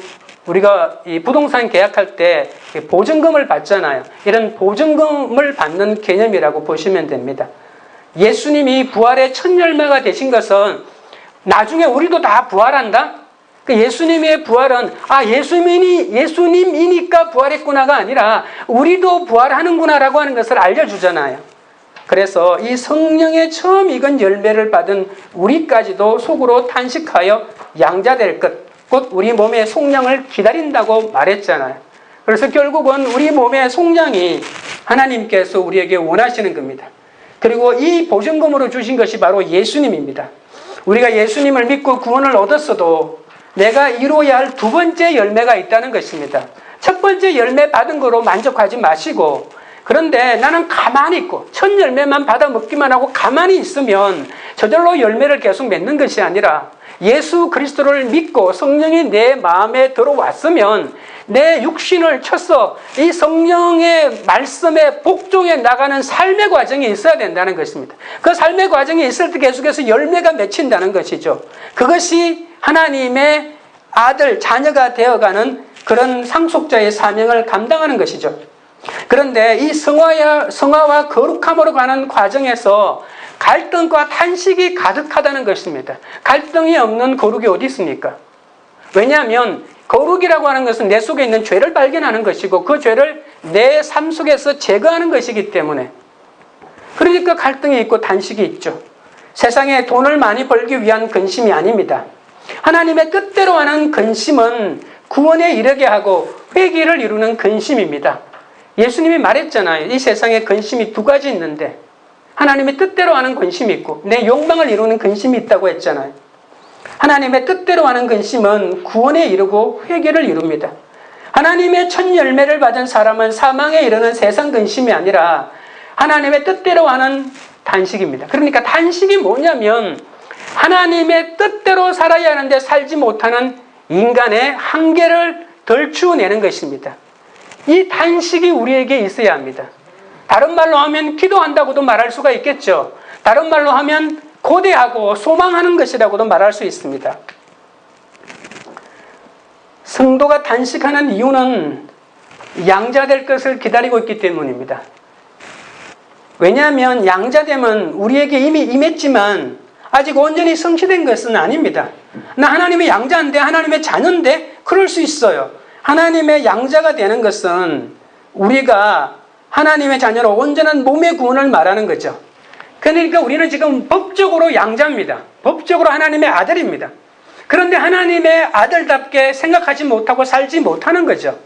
우리가 이 부동산 계약할 때 보증금을 받잖아요. 이런 보증금을 받는 개념이라고 보시면 됩니다. 예수님이 부활의 첫 열매가 되신 것은 나중에 우리도 다 부활한다? 그 예수님의 부활은 예수님이니까 부활했구나가 아니라 우리도 부활하는구나라고 하는 것을 알려주잖아요. 그래서 이 성령의 처음 익은 열매를 받은 우리까지도 속으로 탄식하여 양자될 것, 곧 우리 몸의 속량을 기다린다고 말했잖아요. 그래서 결국은 우리 몸의 속량이 하나님께서 우리에게 원하시는 겁니다. 그리고 이 보증금으로 주신 것이 바로 예수님입니다. 우리가 예수님을 믿고 구원을 얻었어도 내가 이루어야 할 두 번째 열매가 있다는 것입니다. 첫 번째 열매 받은 거로 만족하지 마시고, 그런데 나는 가만히 있고 첫 열매만 받아 먹기만 하고 가만히 있으면 저절로 열매를 계속 맺는 것이 아니라 예수 그리스도를 믿고 성령이 내 마음에 들어왔으면 내 육신을 쳐서 이 성령의 말씀에 복종해 나가는 삶의 과정이 있어야 된다는 것입니다. 그 삶의 과정이 있을 때 계속해서 열매가 맺힌다는 것이죠. 그것이 하나님의 아들, 자녀가 되어가는 그런 상속자의 사명을 감당하는 것이죠. 그런데 이 성화와 거룩함으로 가는 과정에서 갈등과 탄식이 가득하다는 것입니다. 갈등이 없는 거룩이 어디 있습니까? 왜냐하면 거룩이라고 하는 것은 내 속에 있는 죄를 발견하는 것이고 그 죄를 내 삶 속에서 제거하는 것이기 때문에, 그러니까 갈등이 있고 탄식이 있죠. 세상에 돈을 많이 벌기 위한 근심이 아닙니다. 하나님의 뜻대로 하는 근심은 구원에 이르게 하고 회개를 이루는 근심입니다. 예수님이 말했잖아요. 이 세상에 근심이 두 가지 있는데 하나님의 뜻대로 하는 근심이 있고 내 욕망을 이루는 근심이 있다고 했잖아요. 하나님의 뜻대로 하는 근심은 구원에 이르고 회개를 이룹니다. 하나님의 첫 열매를 받은 사람은 사망에 이르는 세상 근심이 아니라 하나님의 뜻대로 하는 탄식입니다. 그러니까 탄식이 뭐냐면 하나님의 뜻대로 살아야 하는데 살지 못하는 인간의 한계를 덜추어내는 것입니다. 이 탄식이 우리에게 있어야 합니다. 다른 말로 하면 기도한다고도 말할 수가 있겠죠. 다른 말로 하면 고대하고 소망하는 것이라고도 말할 수 있습니다. 성도가 탄식하는 이유는 양자될 것을 기다리고 있기 때문입니다. 왜냐하면 양자됨은 우리에게 이미 임했지만 아직 온전히 성취된 것은 아닙니다. 나 하나님의 양자인데, 하나님의 자녀인데, 그럴 수 있어요. 하나님의 양자가 되는 것은 우리가 하나님의 자녀로 온전한 몸의 구원을 말하는 거죠. 그러니까 우리는 지금 법적으로 양자입니다. 법적으로 하나님의 아들입니다. 그런데 하나님의 아들답게 생각하지 못하고 살지 못하는 거죠.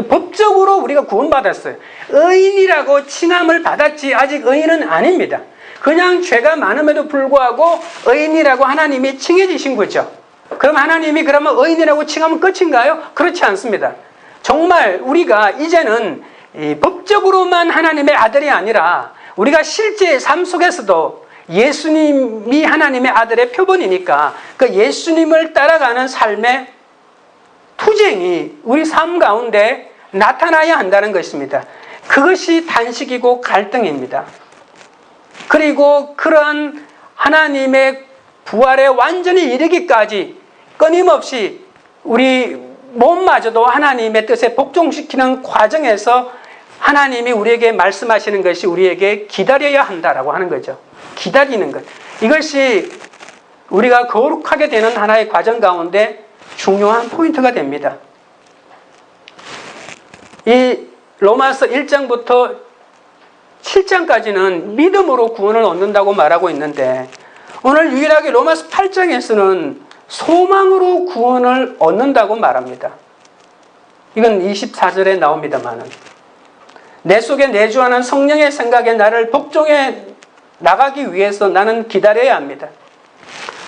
법적으로 우리가 구원받았어요. 의인이라고 칭함을 받았지 아직 의인은 아닙니다. 그냥 죄가 많음에도 불구하고 의인이라고 하나님이 칭해 주신 거죠. 그럼 하나님이 그러면 의인이라고 칭하면 끝인가요? 그렇지 않습니다. 정말 우리가 이제는 법적으로만 하나님의 아들이 아니라 우리가 실제 삶 속에서도 예수님이 하나님의 아들의 표본이니까 그 예수님을 따라가는 삶의 투쟁이 우리 삶 가운데 나타나야 한다는 것입니다. 그것이 단식이고 갈등입니다. 그리고 그러한 하나님의 부활에 완전히 이르기까지 끊임없이 우리 몸마저도 하나님의 뜻에 복종시키는 과정에서 하나님이 우리에게 말씀하시는 것이 우리에게 기다려야 한다라고 하는 거죠. 기다리는 것. 이것이 우리가 거룩하게 되는 하나의 과정 가운데 중요한 포인트가 됩니다. 이 로마서 1장부터 7장까지는 믿음으로 구원을 얻는다고 말하고 있는데 오늘 유일하게 로마서 8장에서는 소망으로 구원을 얻는다고 말합니다. 이건 24절에 나옵니다만은 내 속에 내주하는 성령의 생각에 나를 복종해 나가기 위해서 나는 기다려야 합니다.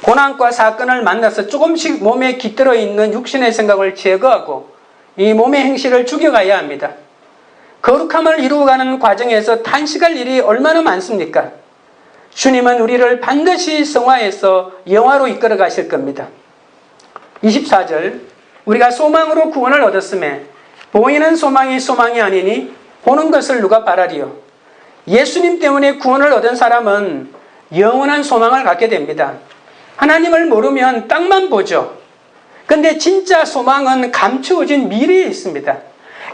고난과 사건을 만나서 조금씩 몸에 깃들어 있는 육신의 생각을 제거하고 이 몸의 행실을 죽여가야 합니다. 거룩함을 이루어가는 과정에서 탄식할 일이 얼마나 많습니까? 주님은 우리를 반드시 성화해서 영화로 이끌어 가실 겁니다. 24절 우리가 소망으로 구원을 얻었음에 보이는 소망이 소망이 아니니 보는 것을 누가 바라리요. 예수님 때문에 구원을 얻은 사람은 영원한 소망을 갖게 됩니다. 하나님을 모르면 땅만 보죠. 근데 진짜 소망은 감추어진 미래에 있습니다.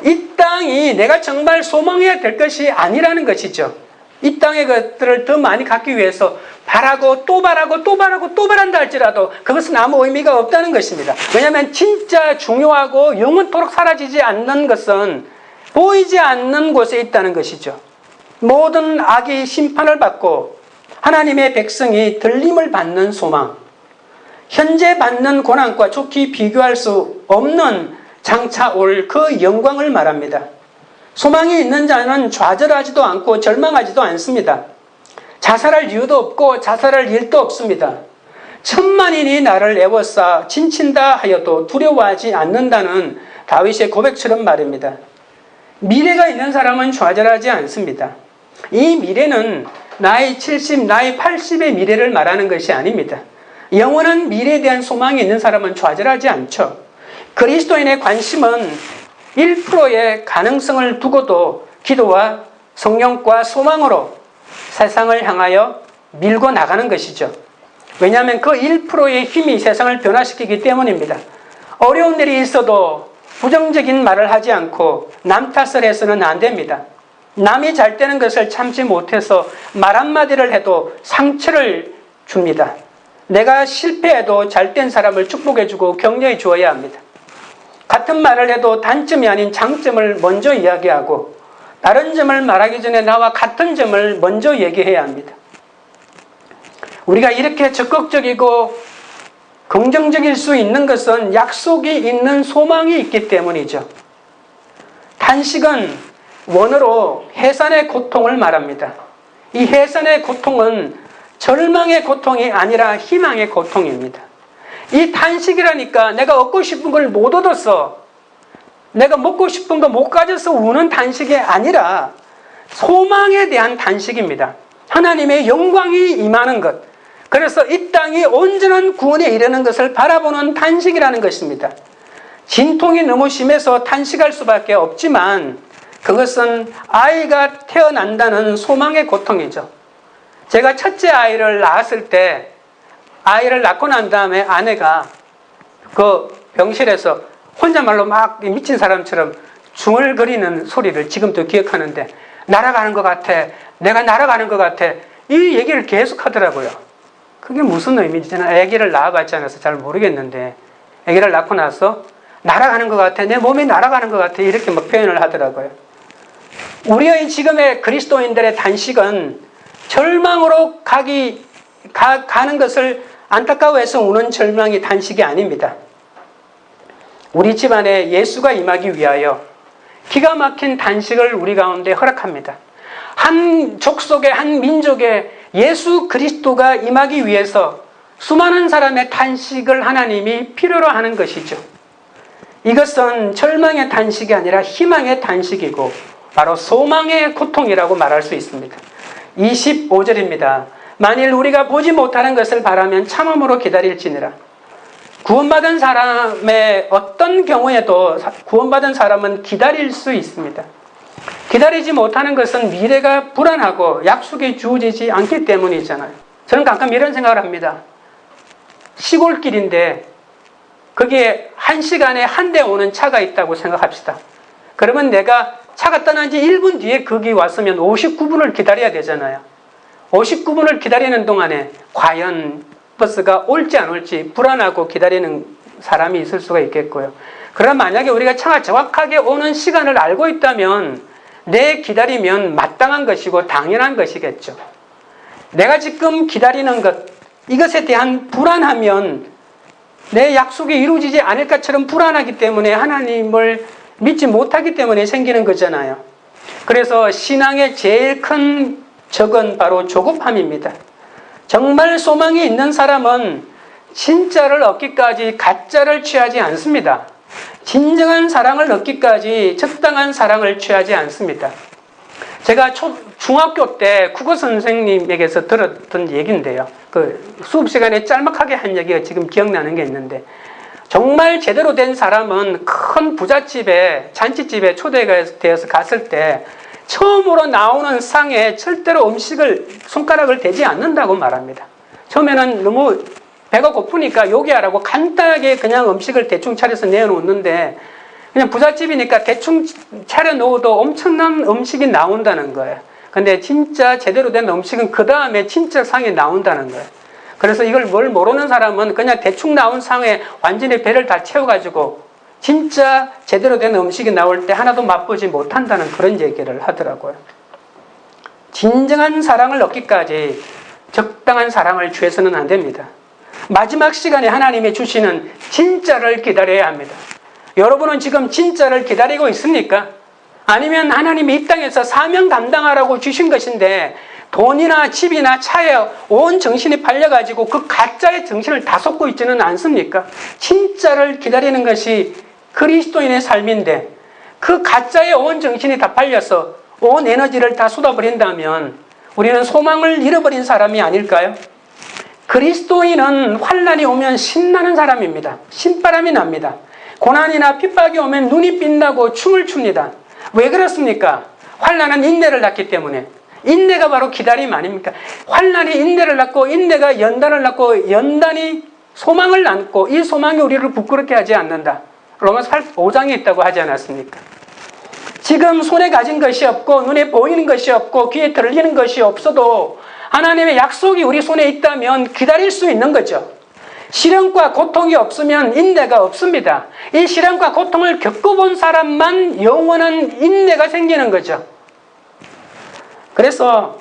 이 땅이 내가 정말 소망해야 될 것이 아니라는 것이죠. 이 땅의 것들을 더 많이 갖기 위해서 바라고 또 바라고 또 바라고 또 바란다 할지라도 그것은 아무 의미가 없다는 것입니다. 왜냐하면 진짜 중요하고 영원토록 사라지지 않는 것은 보이지 않는 곳에 있다는 것이죠. 모든 악이 심판을 받고 하나님의 백성이 들림을 받는 소망, 현재 받는 고난과 좋게 비교할 수 없는 장차 올 그 영광을 말합니다. 소망이 있는 자는 좌절하지도 않고 절망하지도 않습니다. 자살할 이유도 없고 자살할 일도 없습니다. 천만인이 나를 애워싸 진친다 하여도 두려워하지 않는다는 다윗의 고백처럼 말입니다. 미래가 있는 사람은 좌절하지 않습니다. 이 미래는 나이 70, 나이 80의 미래를 말하는 것이 아닙니다. 영원한 미래에 대한 소망이 있는 사람은 좌절하지 않죠. 그리스도인의 관심은 1%의 가능성을 두고도 기도와 성령과 소망으로 세상을 향하여 밀고 나가는 것이죠. 왜냐하면 그 1%의 힘이 세상을 변화시키기 때문입니다. 어려운 일이 있어도 부정적인 말을 하지 않고 남 탓을 해서는 안 됩니다. 남이 잘 되는 것을 참지 못해서 말 한마디를 해도 상처를 줍니다. 내가 실패해도 잘된 사람을 축복해주고 격려해 주어야 합니다. 같은 말을 해도 단점이 아닌 장점을 먼저 이야기하고 다른 점을 말하기 전에 나와 같은 점을 먼저 얘기해야 합니다. 우리가 이렇게 적극적이고 긍정적일 수 있는 것은 약속이 있는 소망이 있기 때문이죠. 탄식은 원어로 해산의 고통을 말합니다. 이 해산의 고통은 절망의 고통이 아니라 희망의 고통입니다. 이 탄식이라니까 내가 얻고 싶은 걸 못 얻었어, 내가 먹고 싶은 거 못 가져서 우는 탄식이 아니라 소망에 대한 탄식입니다. 하나님의 영광이 임하는 것, 그래서 이 땅이 온전한 구원에 이르는 것을 바라보는 탄식이라는 것입니다. 진통이 너무 심해서 탄식할 수밖에 없지만 그것은 아이가 태어난다는 소망의 고통이죠. 제가 첫째 아이를 낳았을 때, 아이를 낳고 난 다음에 아내가 그 병실에서 혼자말로 막 미친 사람처럼 중얼거리는 소리를 지금도 기억하는데, 날아가는 것 같아, 내가 날아가는 것 같아, 이 얘기를 계속 하더라고요. 그게 무슨 의미인지 저는 아기를 낳아봤지 않아서 잘 모르겠는데, 아기를 낳고 나서 날아가는 것 같아, 내 몸이 날아가는 것 같아, 이렇게 막 표현을 하더라고요. 우리의 지금의 그리스도인들의 단식은 절망으로 가는 것을 안타까워해서 우는 절망이 단식이 아닙니다. 우리 집안에 예수가 임하기 위하여 기가 막힌 단식을 우리 가운데 허락합니다. 한 족속의 한 민족에 예수 그리스도가 임하기 위해서 수많은 사람의 단식을 하나님이 필요로 하는 것이죠. 이것은 절망의 단식이 아니라 희망의 단식이고 바로 소망의 고통이라고 말할 수 있습니다. 25절입니다. 만일 우리가 보지 못하는 것을 바라면 참음으로 기다릴지니라. 구원받은 사람의 어떤 경우에도 구원받은 사람은 기다릴 수 있습니다. 기다리지 못하는 것은 미래가 불안하고 약속이 주어지지 않기 때문이잖아요. 저는 가끔 이런 생각을 합니다. 시골길인데 거기에 1시간에 한 대 오는 차가 있다고 생각합시다. 그러면 내가 차가 떠난 지 1분 뒤에 거기 왔으면 59분을 기다려야 되잖아요. 59분을 기다리는 동안에 과연 버스가 올지 안 올지 불안하고 기다리는 사람이 있을 수가 있겠고요. 그럼 만약에 우리가 차가 정확하게 오는 시간을 알고 있다면 내 기다리면 마땅한 것이고 당연한 것이겠죠. 내가 지금 기다리는 것, 이것에 대한 불안하면 내 약속이 이루어지지 않을 것처럼 불안하기 때문에 하나님을 믿지 못하기 때문에 생기는 거잖아요. 그래서 신앙의 제일 큰 적은 바로 조급함입니다. 정말 소망이 있는 사람은 진짜를 얻기까지 가짜를 취하지 않습니다. 진정한 사랑을 얻기까지 적당한 사랑을 취하지 않습니다. 제가 중학교 때 국어 선생님에게서 들었던 얘기인데요. 그 수업 시간에 짤막하게 한 얘기가 지금 기억나는 게 있는데, 정말 제대로 된 사람은 큰 부잣집에, 잔치집에 초대되어서 갔을 때 처음으로 나오는 상에 절대로 손가락을 대지 않는다고 말합니다. 처음에는 너무 배가 고프니까 요기하라고 간단하게 그냥 음식을 대충 차려서 내어놓는데, 그냥 부잣집이니까 대충 차려 놓아도 엄청난 음식이 나온다는 거예요. 근데 진짜 제대로 된 음식은 그 다음에 진짜 상에 나온다는 거예요. 그래서 이걸 뭘 모르는 사람은 그냥 대충 나온 상에 완전히 배를 다 채워가지고 진짜 제대로 된 음식이 나올 때 하나도 맛보지 못한다는 그런 얘기를 하더라고요. 진정한 사랑을 얻기까지 적당한 사랑을 취해서는 안 됩니다. 마지막 시간에 하나님이 주시는 진짜를 기다려야 합니다. 여러분은 지금 진짜를 기다리고 있습니까? 아니면 하나님이 이 땅에서 사명 감당하라고 주신 것인데 돈이나 집이나 차에 온 정신이 팔려가지고 그 가짜의 정신을 다 쏟고 있지는 않습니까? 진짜를 기다리는 것이 그리스도인의 삶인데 그 가짜에 온 정신이 다 팔려서 온 에너지를 다 쏟아버린다면 우리는 소망을 잃어버린 사람이 아닐까요? 그리스도인은 환난이 오면 신나는 사람입니다. 신바람이 납니다. 고난이나 핍박이 오면 눈이 빛나고 춤을 춥니다. 왜 그렇습니까? 환난은 인내를 낳기 때문에. 인내가 바로 기다림 아닙니까? 환난이 인내를 낳고 인내가 연단을 낳고 연단이 소망을 낳고 이 소망이 우리를 부끄럽게 하지 않는다. 로마서 5장에 있다고 하지 않았습니까? 지금 손에 가진 것이 없고 눈에 보이는 것이 없고 귀에 들리는 것이 없어도 하나님의 약속이 우리 손에 있다면 기다릴 수 있는 거죠. 시련과 고통이 없으면 인내가 없습니다. 이 시련과 고통을 겪어본 사람만 영원한 인내가 생기는 거죠. 그래서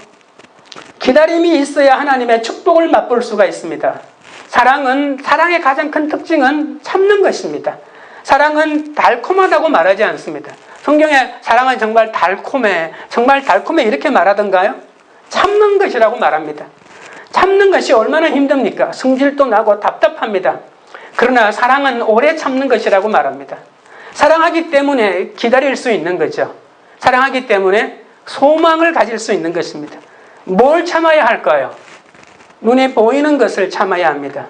기다림이 있어야 하나님의 축복을 맛볼 수가 있습니다. 사랑의 가장 큰 특징은 참는 것입니다. 사랑은 달콤하다고 말하지 않습니다. 성경에 사랑은 정말 달콤해, 정말 달콤해 이렇게 말하던가요? 참는 것이라고 말합니다. 참는 것이 얼마나 힘듭니까? 성질도 나고 답답합니다. 그러나 사랑은 오래 참는 것이라고 말합니다. 사랑하기 때문에 기다릴 수 있는 거죠. 사랑하기 때문에 소망을 가질 수 있는 것입니다. 뭘 참아야 할까요? 눈에 보이는 것을 참아야 합니다.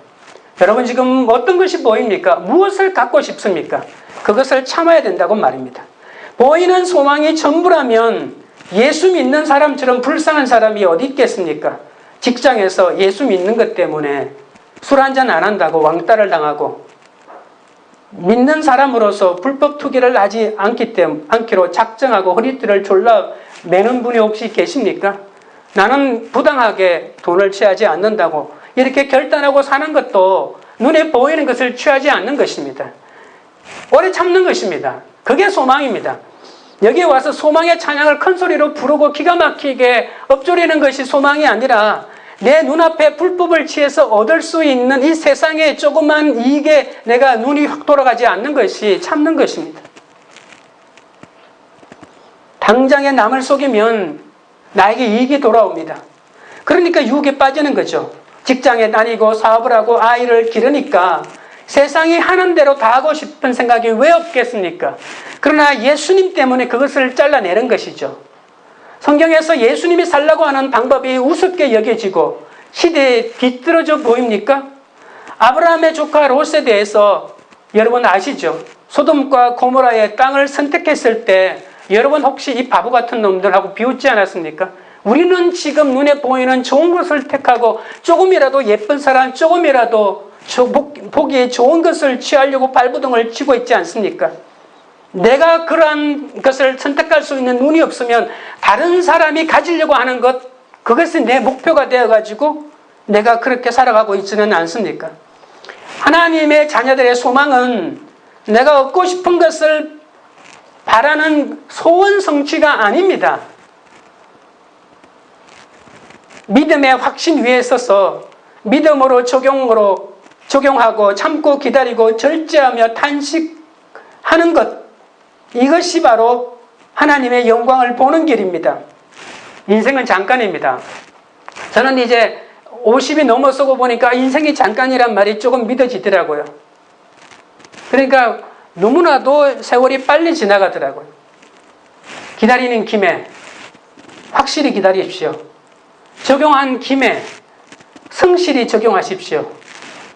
여러분 지금 어떤 것이 보입니까? 무엇을 갖고 싶습니까? 그것을 참아야 된다고 말입니다. 보이는 소망이 전부라면 예수 믿는 사람처럼 불쌍한 사람이 어디 있겠습니까? 직장에서 예수 믿는 것 때문에 술 한잔 안 한다고 왕따를 당하고 믿는 사람으로서 불법 투기를 하지 않기로 작정하고 허리띠를 졸라 매는 분이 혹시 계십니까? 나는 부당하게 돈을 취하지 않는다고 이렇게 결단하고 사는 것도 눈에 보이는 것을 취하지 않는 것입니다. 오래 참는 것입니다. 그게 소망입니다. 여기에 와서 소망의 찬양을 큰 소리로 부르고 기가 막히게 엎조리는 것이 소망이 아니라 내 눈앞에 불법을 취해서 얻을 수 있는 이 세상의 조그만 이익에 내가 눈이 확 돌아가지 않는 것이 참는 것입니다. 당장에 남을 속이면 나에게 이익이 돌아옵니다. 그러니까 유혹에 빠지는 거죠. 직장에 다니고 사업을 하고 아이를 기르니까 세상이 하는 대로 다 하고 싶은 생각이 왜 없겠습니까? 그러나 예수님 때문에 그것을 잘라내는 것이죠. 성경에서 예수님이 살라고 하는 방법이 우습게 여겨지고 시대에 비뚤어져 보입니까? 아브라함의 조카 롯에 대해서 여러분 아시죠? 소돔과 고모라의 땅을 선택했을 때 여러분 혹시 이 바보 같은 놈들하고 비웃지 않았습니까? 우리는 지금 눈에 보이는 좋은 것을 택하고 조금이라도 예쁜 사람, 조금이라도 보기에 좋은 것을 취하려고 발부둥을 치고 있지 않습니까? 내가 그러한 것을 선택할 수 있는 눈이 없으면 다른 사람이 가지려고 하는 것, 그것이 내 목표가 되어가지고 내가 그렇게 살아가고 있지는 않습니까? 하나님의 자녀들의 소망은 내가 얻고 싶은 것을 바라는 소원 성취가 아닙니다. 믿음의 확신 위에 서서 믿음으로 적용하고 참고 기다리고 절제하며 탄식하는 것, 이것이 바로 하나님의 영광을 보는 길입니다. 인생은 잠깐입니다. 저는 이제 50이 넘어서고 보니까 인생이 잠깐이란 말이 조금 믿어지더라고요. 그러니까 너무나도 세월이 빨리 지나가더라고요. 기다리는 김에 확실히 기다리십시오. 적용한 김에 성실히 적용하십시오.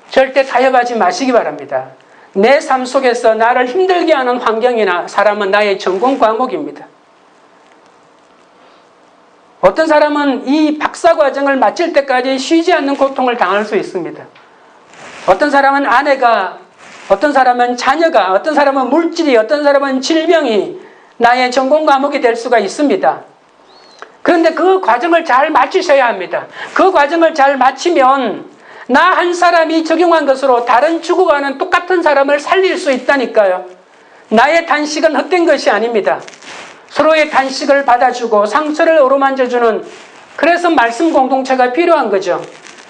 절대 타협하지 마시기 바랍니다. 내 삶 속에서 나를 힘들게 하는 환경이나 사람은 나의 전공 과목입니다. 어떤 사람은 이 박사 과정을 마칠 때까지 쉬지 않는 고통을 당할 수 있습니다. 어떤 사람은 아내가, 어떤 사람은 자녀가, 어떤 사람은 물질이, 어떤 사람은 질병이 나의 전공 과목이 될 수가 있습니다. 그런데 그 과정을 잘 마치셔야 합니다. 그 과정을 잘 마치면 나 한 사람이 적용한 것으로 다른 죽어가는 똑같은 사람을 살릴 수 있다니까요. 나의 단식은 헛된 것이 아닙니다. 서로의 단식을 받아주고 상처를 어루만져주는, 그래서 말씀 공동체가 필요한 거죠.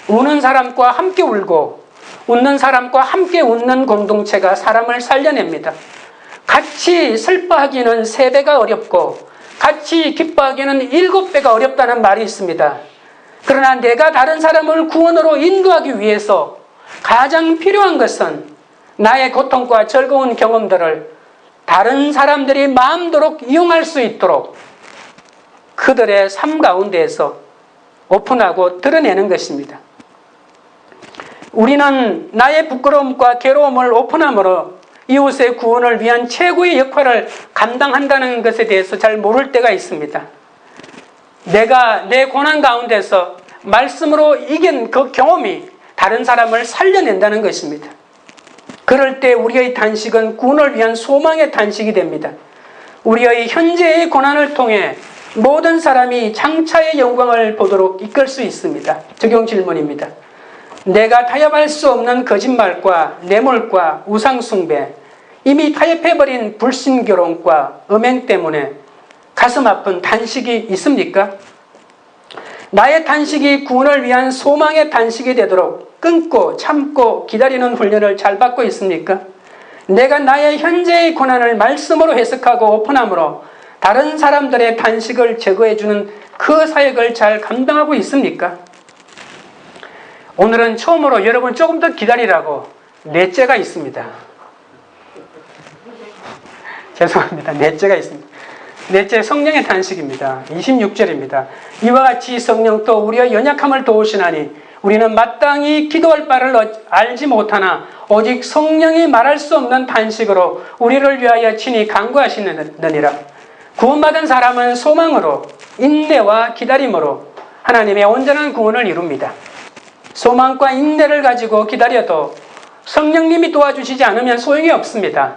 우는 사람과 함께 울고 웃는 사람과 함께 웃는 공동체가 사람을 살려냅니다. 같이 슬퍼하기는 3배가 어렵고 같이 기뻐하기는 7배가 어렵다는 말이 있습니다. 그러나 내가 다른 사람을 구원으로 인도하기 위해서 가장 필요한 것은 나의 고통과 즐거운 경험들을 다른 사람들이 마음대로 이용할 수 있도록 그들의 삶 가운데에서 오픈하고 드러내는 것입니다. 우리는 나의 부끄러움과 괴로움을 오픈함으로 이웃의 구원을 위한 최고의 역할을 감당한다는 것에 대해서 잘 모를 때가 있습니다. 내가 내 고난 가운데서 말씀으로 이긴 그 경험이 다른 사람을 살려낸다는 것입니다. 그럴 때 우리의 단식은 구원을 위한 소망의 단식이 됩니다. 우리의 현재의 고난을 통해 모든 사람이 장차의 영광을 보도록 이끌 수 있습니다. 적용 질문입니다. 내가 타협할 수 없는 거짓말과 뇌물과 우상숭배, 이미 타협해버린 불신결혼과 음행 때문에 가슴 아픈 단식이 있습니까? 나의 단식이 구원을 위한 소망의 단식이 되도록 끊고 참고 기다리는 훈련을 잘 받고 있습니까? 내가 나의 현재의 고난을 말씀으로 해석하고 오픈함으로 다른 사람들의 단식을 제거해주는 그 사역을 잘 감당하고 있습니까? 오늘은 처음으로 여러분 조금 더 기다리라고 넷째가 있습니다. 죄송합니다. 넷째가 있습니다. 넷째, 성령의 단식입니다. 26절입니다. 이와 같이 성령 또 우리의 연약함을 도우시나니 우리는 마땅히 기도할 바를 알지 못하나 오직 성령이 말할 수 없는 단식으로 우리를 위하여 친히 간구하시느니라. 구원받은 사람은 소망으로 인내와 기다림으로 하나님의 온전한 구원을 이룹니다. 소망과 인내를 가지고 기다려도 성령님이 도와주시지 않으면 소용이 없습니다.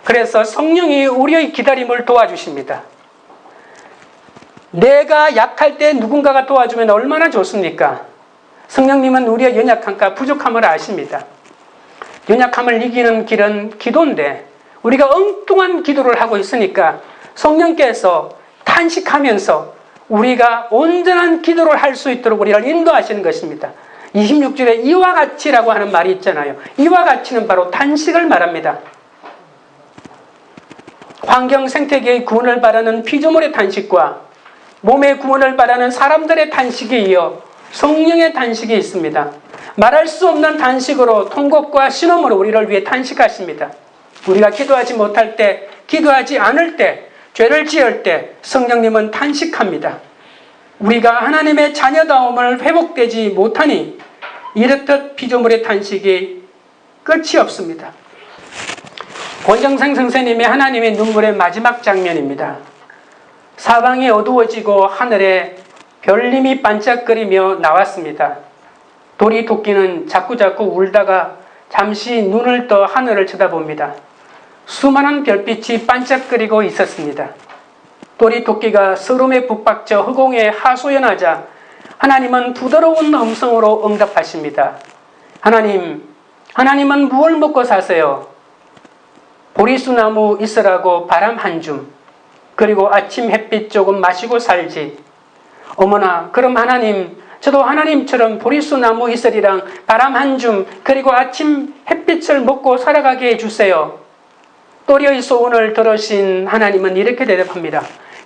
그래서 성령이 우리의 기다림을 도와주십니다. 내가 약할 때 누군가가 도와주면 얼마나 좋습니까? 성령님은 우리의 연약함과 부족함을 아십니다. 연약함을 이기는 길은 기도인데 우리가 엉뚱한 기도를 하고 있으니까 성령께서 탄식하면서 우리가 온전한 기도를 할 수 있도록 우리를 인도하시는 것입니다. 26절에 이와 같이라고 하는 말이 있잖아요. 이와 같이는 바로 단식을 말합니다. 환경 생태계의 구원을 바라는 피조물의 단식과 몸의 구원을 바라는 사람들의 단식에 이어 성령의 단식이 있습니다. 말할 수 없는 단식으로 통곡과 신음으로 우리를 위해 단식하십니다. 우리가 기도하지 못할 때, 기도하지 않을 때, 죄를 지을 때 성령님은 단식합니다. 우리가 하나님의 자녀다움을 회복되지 못하니 이렇듯 피조물의 단식이 끝이 없습니다. 권정생 선생님의 하나님의 눈물의 마지막 장면입니다. 사방이 어두워지고 하늘에 별님이 반짝거리며 나왔습니다. 도리 토끼는 자꾸자꾸 울다가 잠시 눈을 떠 하늘을 쳐다봅니다. 수많은 별빛이 반짝거리고 있었습니다. 도리 토끼가 서름에 북박쳐 허공에 하소연하자 하나님은 부드러운 음성으로 응답하십니다. 하나님은 무엇을 먹고 사세요? 보리수나무 있으라고 바람 한 줌, 그리고 아침 햇빛 조금 마시고 살지. 어머나, 그럼 하나님, 저도 하나님처럼 보리수나무 있으리랑 바람 한 줌, 그리고 아침 햇빛을 먹고 살아가게 해주세요. 또리의 소원을 들으신 하나님은 이렇게 대답합니다.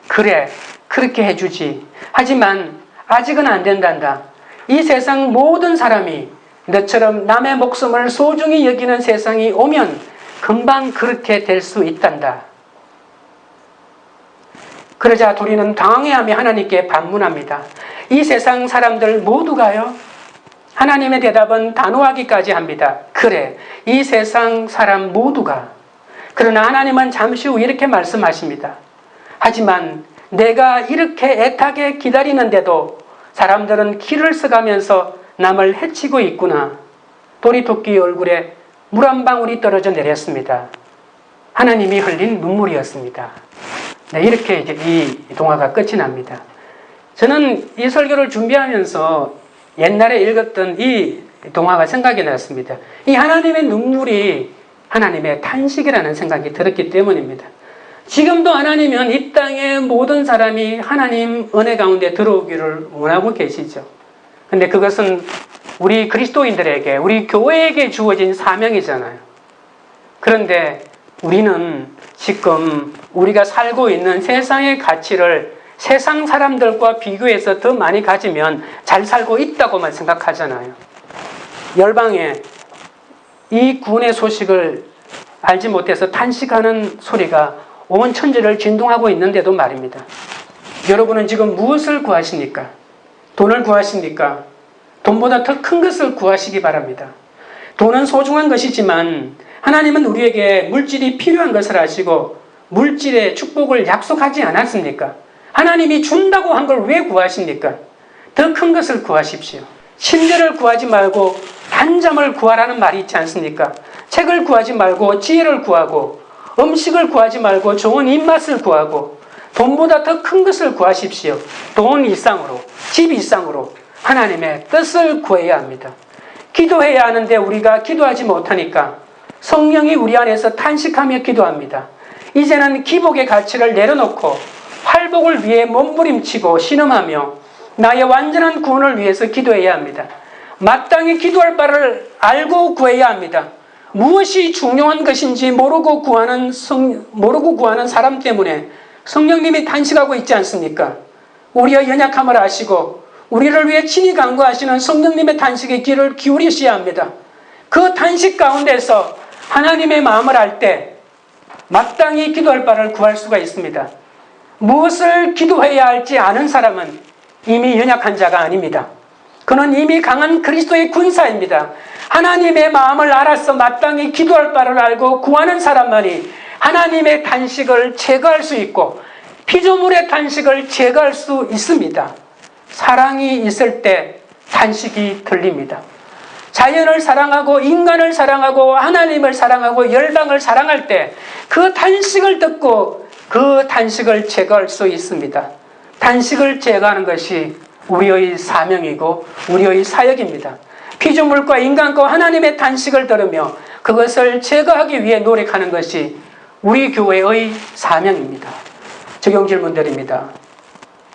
그래, 그렇게 해주지. 하지만 아직은 안 된단다. 이 세상 모든 사람이 너처럼 남의 목숨을 소중히 여기는 세상이 오면 금방 그렇게 될 수 있단다. 그러자 도리는 당황해하며 하나님께 반문합니다. 이 세상 사람들 모두가요? 하나님의 대답은 단호하기까지 합니다. 그래, 이 세상 사람 모두가. 그러나 하나님은 잠시 후 이렇게 말씀하십니다. 하지만 내가 이렇게 애타게 기다리는데도 사람들은 길을 써가면서 남을 해치고 있구나. 도리토끼 얼굴에 물 한 방울이 떨어져 내렸습니다. 하나님이 흘린 눈물이었습니다. 네, 이렇게 이제 이 동화가 끝이 납니다. 저는 이 설교를 준비하면서 옛날에 읽었던 이 동화가 생각이 났습니다. 이 하나님의 눈물이 하나님의 탄식이라는 생각이 들었기 때문입니다. 지금도 하나님은 이 땅의 모든 사람이 하나님 은혜 가운데 들어오기를 원하고 계시죠. 근데 그것은 우리 그리스도인들에게, 우리 교회에게 주어진 사명이잖아요. 그런데 우리는 지금 우리가 살고 있는 세상의 가치를 세상 사람들과 비교해서 더 많이 가지면 잘 살고 있다고만 생각하잖아요. 열방에 이 구원의 소식을 알지 못해서 탄식하는 소리가 온 천지를 진동하고 있는데도 말입니다. 여러분은 지금 무엇을 구하십니까? 돈을 구하십니까? 돈보다 더 큰 것을 구하시기 바랍니다. 돈은 소중한 것이지만 하나님은 우리에게 물질이 필요한 것을 아시고 물질의 축복을 약속하지 않았습니까? 하나님이 준다고 한 걸 왜 구하십니까? 더 큰 것을 구하십시오. 침대를 구하지 말고 단잠을 구하라는 말이 있지 않습니까? 책을 구하지 말고 지혜를 구하고, 음식을 구하지 말고 좋은 입맛을 구하고, 돈보다 더 큰 것을 구하십시오. 돈 이상으로, 집 이상으로 하나님의 뜻을 구해야 합니다. 기도해야 하는데 우리가 기도하지 못하니까 성령이 우리 안에서 탄식하며 기도합니다. 이제는 기복의 가치를 내려놓고 팔복을 위해 몸부림치고 신음하며 나의 완전한 구원을 위해서 기도해야 합니다. 마땅히 기도할 바를 알고 구해야 합니다. 무엇이 중요한 것인지 모르고 구하는 사람 때문에 성령님이 탄식하고 있지 않습니까? 우리의 연약함을 아시고 우리를 위해 친히 간구하시는 성령님의 탄식에 귀를 기울이셔야 합니다. 그 탄식 가운데서 하나님의 마음을 알 때 마땅히 기도할 바를 구할 수가 있습니다. 무엇을 기도해야 할지 아는 사람은 이미 연약한 자가 아닙니다. 그는 이미 강한 그리스도의 군사입니다. 하나님의 마음을 알아서 마땅히 기도할 바를 알고 구하는 사람만이 하나님의 탄식을 제거할 수 있고 피조물의 탄식을 제거할 수 있습니다. 사랑이 있을 때 탄식이 들립니다. 자연을 사랑하고 인간을 사랑하고 하나님을 사랑하고 열방을 사랑할 때 그 탄식을 듣고 그 탄식을 제거할 수 있습니다. 탄식을 제거하는 것이 우리의 사명이고 우리의 사역입니다. 피조물과 인간과 하나님의 탄식을 들으며 그것을 제거하기 위해 노력하는 것이 우리 교회의 사명입니다. 적용 질문드립니다.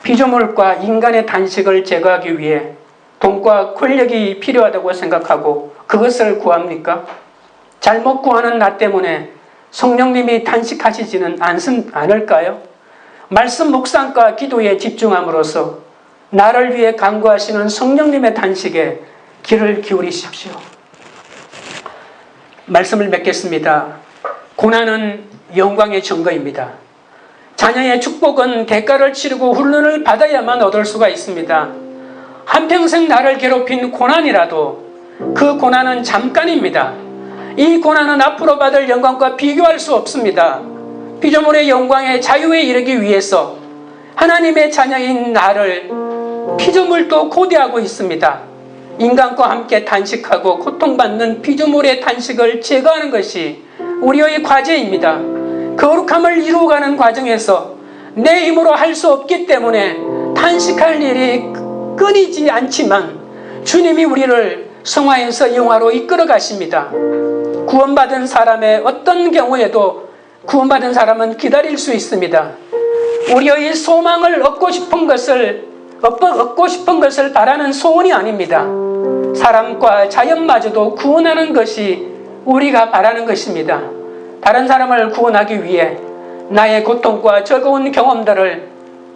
피조물과 인간의 탄식을 제거하기 위해 돈과 권력이 필요하다고 생각하고 그것을 구합니까? 잘못 구하는 나 때문에 성령님이 탄식하시지는 않을까요? 말씀 묵상과 기도에 집중함으로써 나를 위해 간구하시는 성령님의 탄식에 귀를 기울이십시오. 말씀을 맺겠습니다. 고난은 영광의 증거입니다. 자녀의 축복은 대가를 치르고 훈련을 받아야만 얻을 수가 있습니다. 한평생 나를 괴롭힌 고난이라도 그 고난은 잠깐입니다. 이 고난은 앞으로 받을 영광과 비교할 수 없습니다. 피조물의 영광의 자유에 이르기 위해서 하나님의 자녀인 나를 피조물도 고대하고 있습니다. 인간과 함께 탄식하고 고통받는 피조물의 탄식을 제거하는 것이 우리의 과제입니다. 거룩함을 이루어가는 과정에서 내 힘으로 할 수 없기 때문에 탄식할 일이 끊이지 않지만 주님이 우리를 성화에서 영화로 이끌어 가십니다. 구원받은 사람의 어떤 경우에도 구원받은 사람은 기다릴 수 있습니다. 우리의 소망을 얻고 싶은 것을 바라는 소원이 아닙니다. 사람과 자연마저도 구원하는 것이 우리가 바라는 것입니다. 다른 사람을 구원하기 위해 나의 고통과 즐거운 경험들을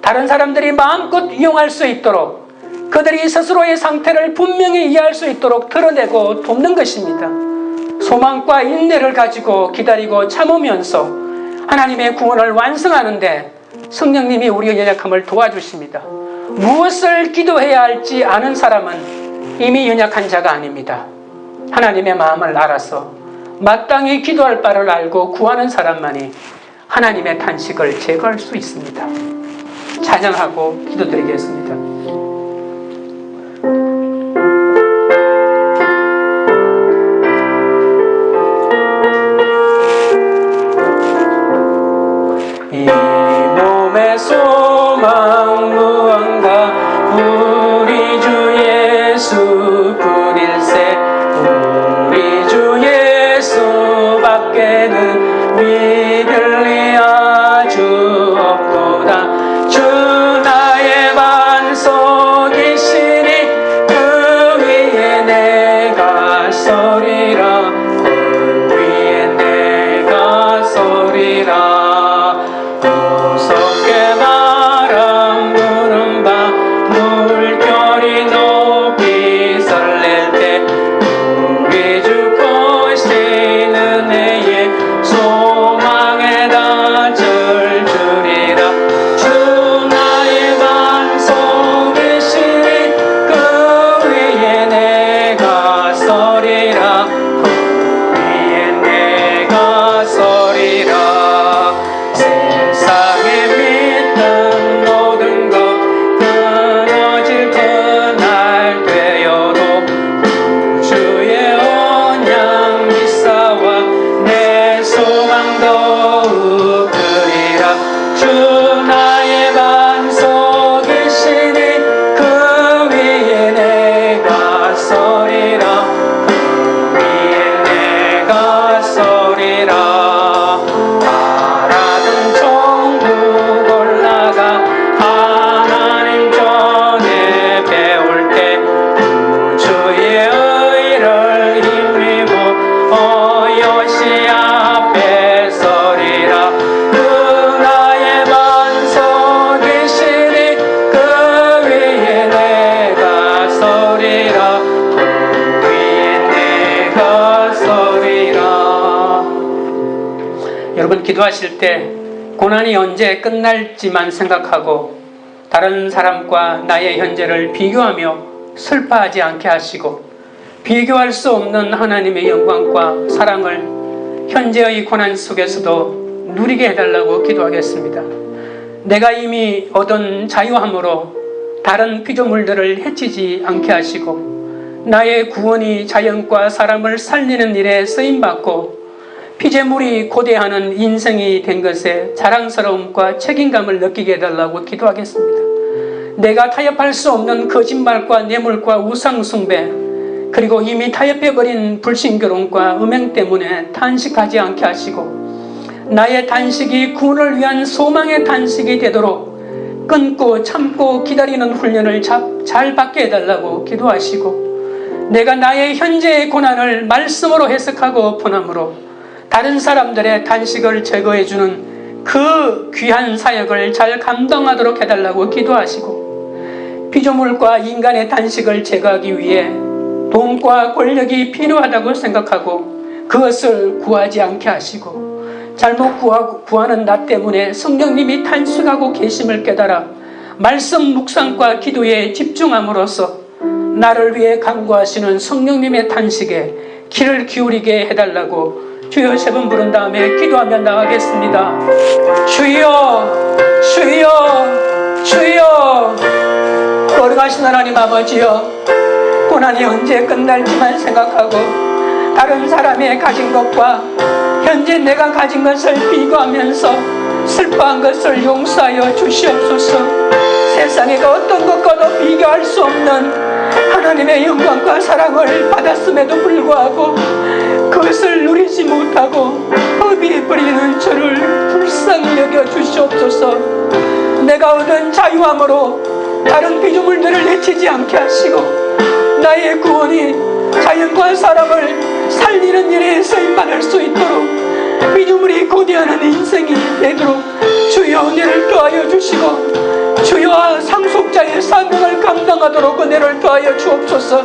다른 사람들이 마음껏 이용할 수 있도록 그들이 스스로의 상태를 분명히 이해할 수 있도록 드러내고 돕는 것입니다. 소망과 인내를 가지고 기다리고 참으면서 하나님의 구원을 완성하는데 성령님이 우리의 연약함을 도와주십니다. 무엇을 기도해야 할지 아는 사람은 이미 연약한 자가 아닙니다. 하나님의 마음을 알아서 마땅히 기도할 바를 알고 구하는 사람만이 하나님의 탄식을 제거할 수 있습니다. 찬양하고 기도드리겠습니다. 이 몸의 소망 무언가 하나님 기도하실 때 고난이 언제 끝날지만 생각하고 다른 사람과 나의 현재를 비교하며 슬퍼하지 않게 하시고 비교할 수 없는 하나님의 영광과 사랑을 현재의 고난 속에서도 누리게 해달라고 기도하겠습니다. 내가 이미 얻은 자유함으로 다른 피조물들을 해치지 않게 하시고 나의 구원이 자연과 사람을 살리는 일에 쓰임받고 피조물이 고대하는 인생이 된 것에 자랑스러움과 책임감을 느끼게 해달라고 기도하겠습니다. 내가 타협할 수 없는 거짓말과 뇌물과 우상숭배 그리고 이미 타협해버린 불신결혼과 음행 때문에 탄식하지 않게 하시고 나의 탄식이 구원을 위한 소망의 탄식이 되도록 끊고 참고 기다리는 훈련을 잘 받게 해달라고 기도하시고 내가 나의 현재의 고난을 말씀으로 해석하고 푸함으로 다른 사람들의 탄식을 제거해주는 그 귀한 사역을 잘 감당하도록 해달라고 기도하시고 피조물과 인간의 탄식을 제거하기 위해 돈과 권력이 필요하다고 생각하고 그것을 구하지 않게 하시고 잘못 구하는 나 때문에 성령님이 탄식하고 계심을 깨달아 말씀 묵상과 기도에 집중함으로써 나를 위해 간구하시는 성령님의 탄식에 귀를 기울이게 해달라고 주여 세 번 부른 다음에 기도하며 나가겠습니다. 주여 주여 주여 거룩하신 하나님 아버지여 고난이 언제 끝날지만 생각하고 다른 사람의 가진 것과 현재 내가 가진 것을 비교하면서 슬퍼한 것을 용서하여 주시옵소서. 세상의 어떤 것과도 비교할 수 없는 하나님의 영광과 사랑을 받았음에도 불구하고 그것을 누리지 못하고 허비해버리는 저를 불쌍히 여겨 주시옵소서. 내가 얻은 자유함으로 다른 피조물들을 해치지 않게 하시고 나의 구원이 자연과 사람을 살리는 일에 쓰임받을 수 있도록 피조물이 고대하는 인생이 되도록 주여 은혜를 더하여 주시고 주여 상속자의 사명을 감당하도록 은혜를 더하여 주옵소서.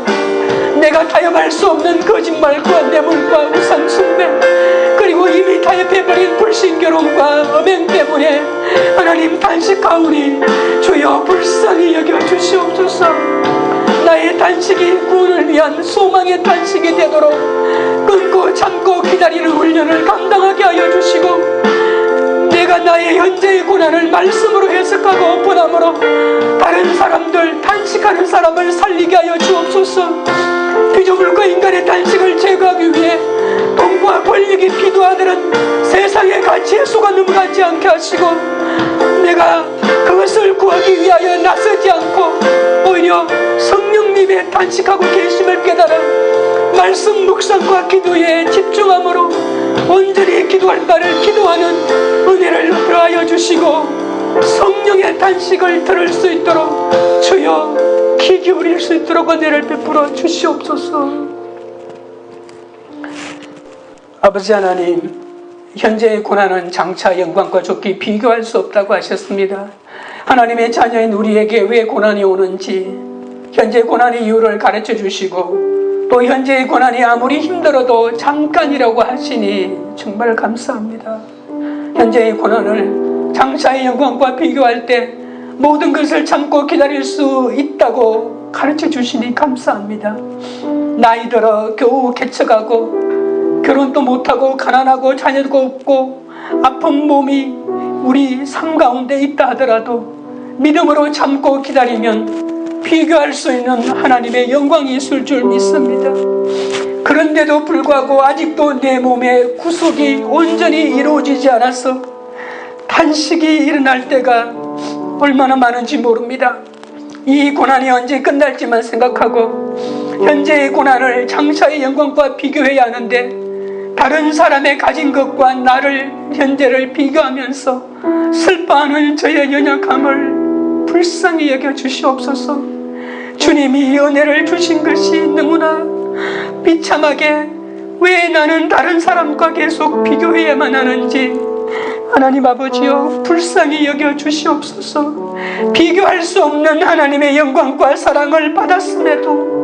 내가 타협할 수 없는 거짓말과 뇌물과 우상숭배 그리고 이미 타협해버린 불신결혼과 음행 때문에 하나님 탄식하오니 주여 불쌍히 여겨 주시옵소서. 나의 탄식이 구원을 위한 소망의 탄식이 되도록 끊고 참고 기다리는 훈련을 감당하게 하여 주시고 내가 나의 현재의 고난을 말씀으로 해석하고 보남으로 다른 사람들 탄식하는 사람을 살리게 하여 주옵소서. 피조물과 인간의 탄식을 제거하기 위해 돈과 권력이 필요하다는 세상의 가치에 속아 넘어가지 않게 하시고 내가 그것을 구하기 위하여 나서지 않고 오히려 성령님의 탄식하고 계심을 깨달아 말씀 묵상과 기도에 집중함으로 온전히 기도할 바를 기도하는 은혜를 더하여 주시고 성령의 탄식을 들을 수 있도록 주여 귀 기울일 수 있도록 은혜를 베풀어 주시옵소서. 아버지 하나님, 현재의 고난은 장차 영광과 좋게 비교할 수 없다고 하셨습니다. 하나님의 자녀인 우리에게 왜 고난이 오는지 현재 고난의 이유를 가르쳐 주시고 또 현재의 고난이 아무리 힘들어도 잠깐이라고 하시니 정말 감사합니다. 현재의 고난을 장차의 영광과 비교할 때 모든 것을 참고 기다릴 수 있다고 가르쳐 주시니 감사합니다. 나이 들어 겨우 개척하고 결혼도 못하고 가난하고 자녀도 없고 아픈 몸이 우리 삶 가운데 있다 하더라도 믿음으로 참고 기다리면 비교할 수 있는 하나님의 영광이 있을 줄 믿습니다. 그런데도 불구하고 아직도 내 몸의 구속이 온전히 이루어지지 않아서 탄식이 일어날 때가 얼마나 많은지 모릅니다. 이 고난이 언제 끝날지만 생각하고 현재의 고난을 장차의 영광과 비교해야 하는데 다른 사람의 가진 것과 나를 현재를 비교하면서 슬퍼하는 저의 연약함을 불쌍히 여겨 주시옵소서. 주님이 은혜를 주신 것이 너무나 비참하게 왜 나는 다른 사람과 계속 비교해야만 하는지 하나님 아버지여 불쌍히 여겨 주시옵소서. 비교할 수 없는 하나님의 영광과 사랑을 받았음에도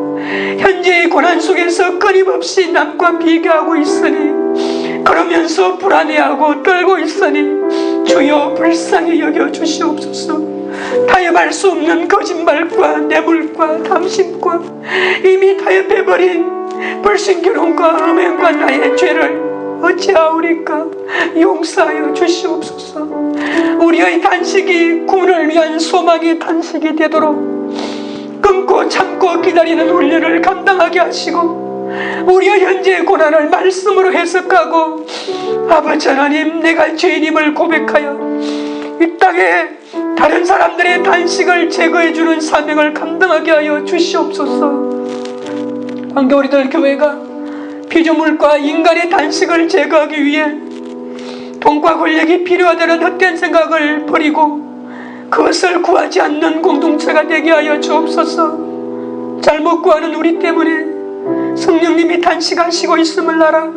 현재의 고난 속에서 끊임없이 남과 비교하고 있으니 그러면서 불안해하고 떨고 있으니 주여 불쌍히 여겨 주시옵소서. 타협할 수 없는 거짓말과 뇌물과 탐심과 이미 타협해버린 불신결혼과 음행과 나의 죄를 어찌하오리까. 용서하여 주시옵소서. 우리의 단식이 구원을 위한 소망의 단식이 되도록 끊고 참고 기다리는 훈련을 감당하게 하시고, 우리의 현재의 고난을 말씀으로 해석하고, 아버지 하나님, 내가 죄인임을 고백하여 이 땅에 다른 사람들의 단식을 제거해주는 사명을 감당하게 하여 주시옵소서. 황교 우리들 교회가 피조물과 인간의 단식을 제거하기 위해 돈과 권력이 필요하다는 헛된 생각을 버리고 그것을 구하지 않는 공동체가 되게 하여 주옵소서. 잘못 구하는 우리 때문에 성령님이 단식하시고 있음을 알아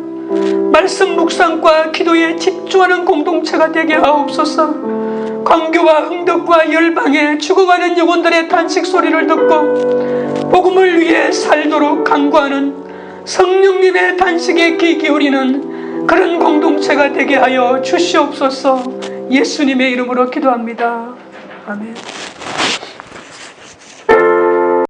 말씀 묵상과 기도에 집중하는 공동체가 되게 하옵소서. 광교와 응덕과 열방에 죽어가는 영혼들의 단식 소리를 듣고 복음을 위해 살도록 간구하는 성령님의 단식에 귀 기울이는 그런 공동체가 되게 하여 주시옵소서. 예수님의 이름으로 기도합니다. 아멘.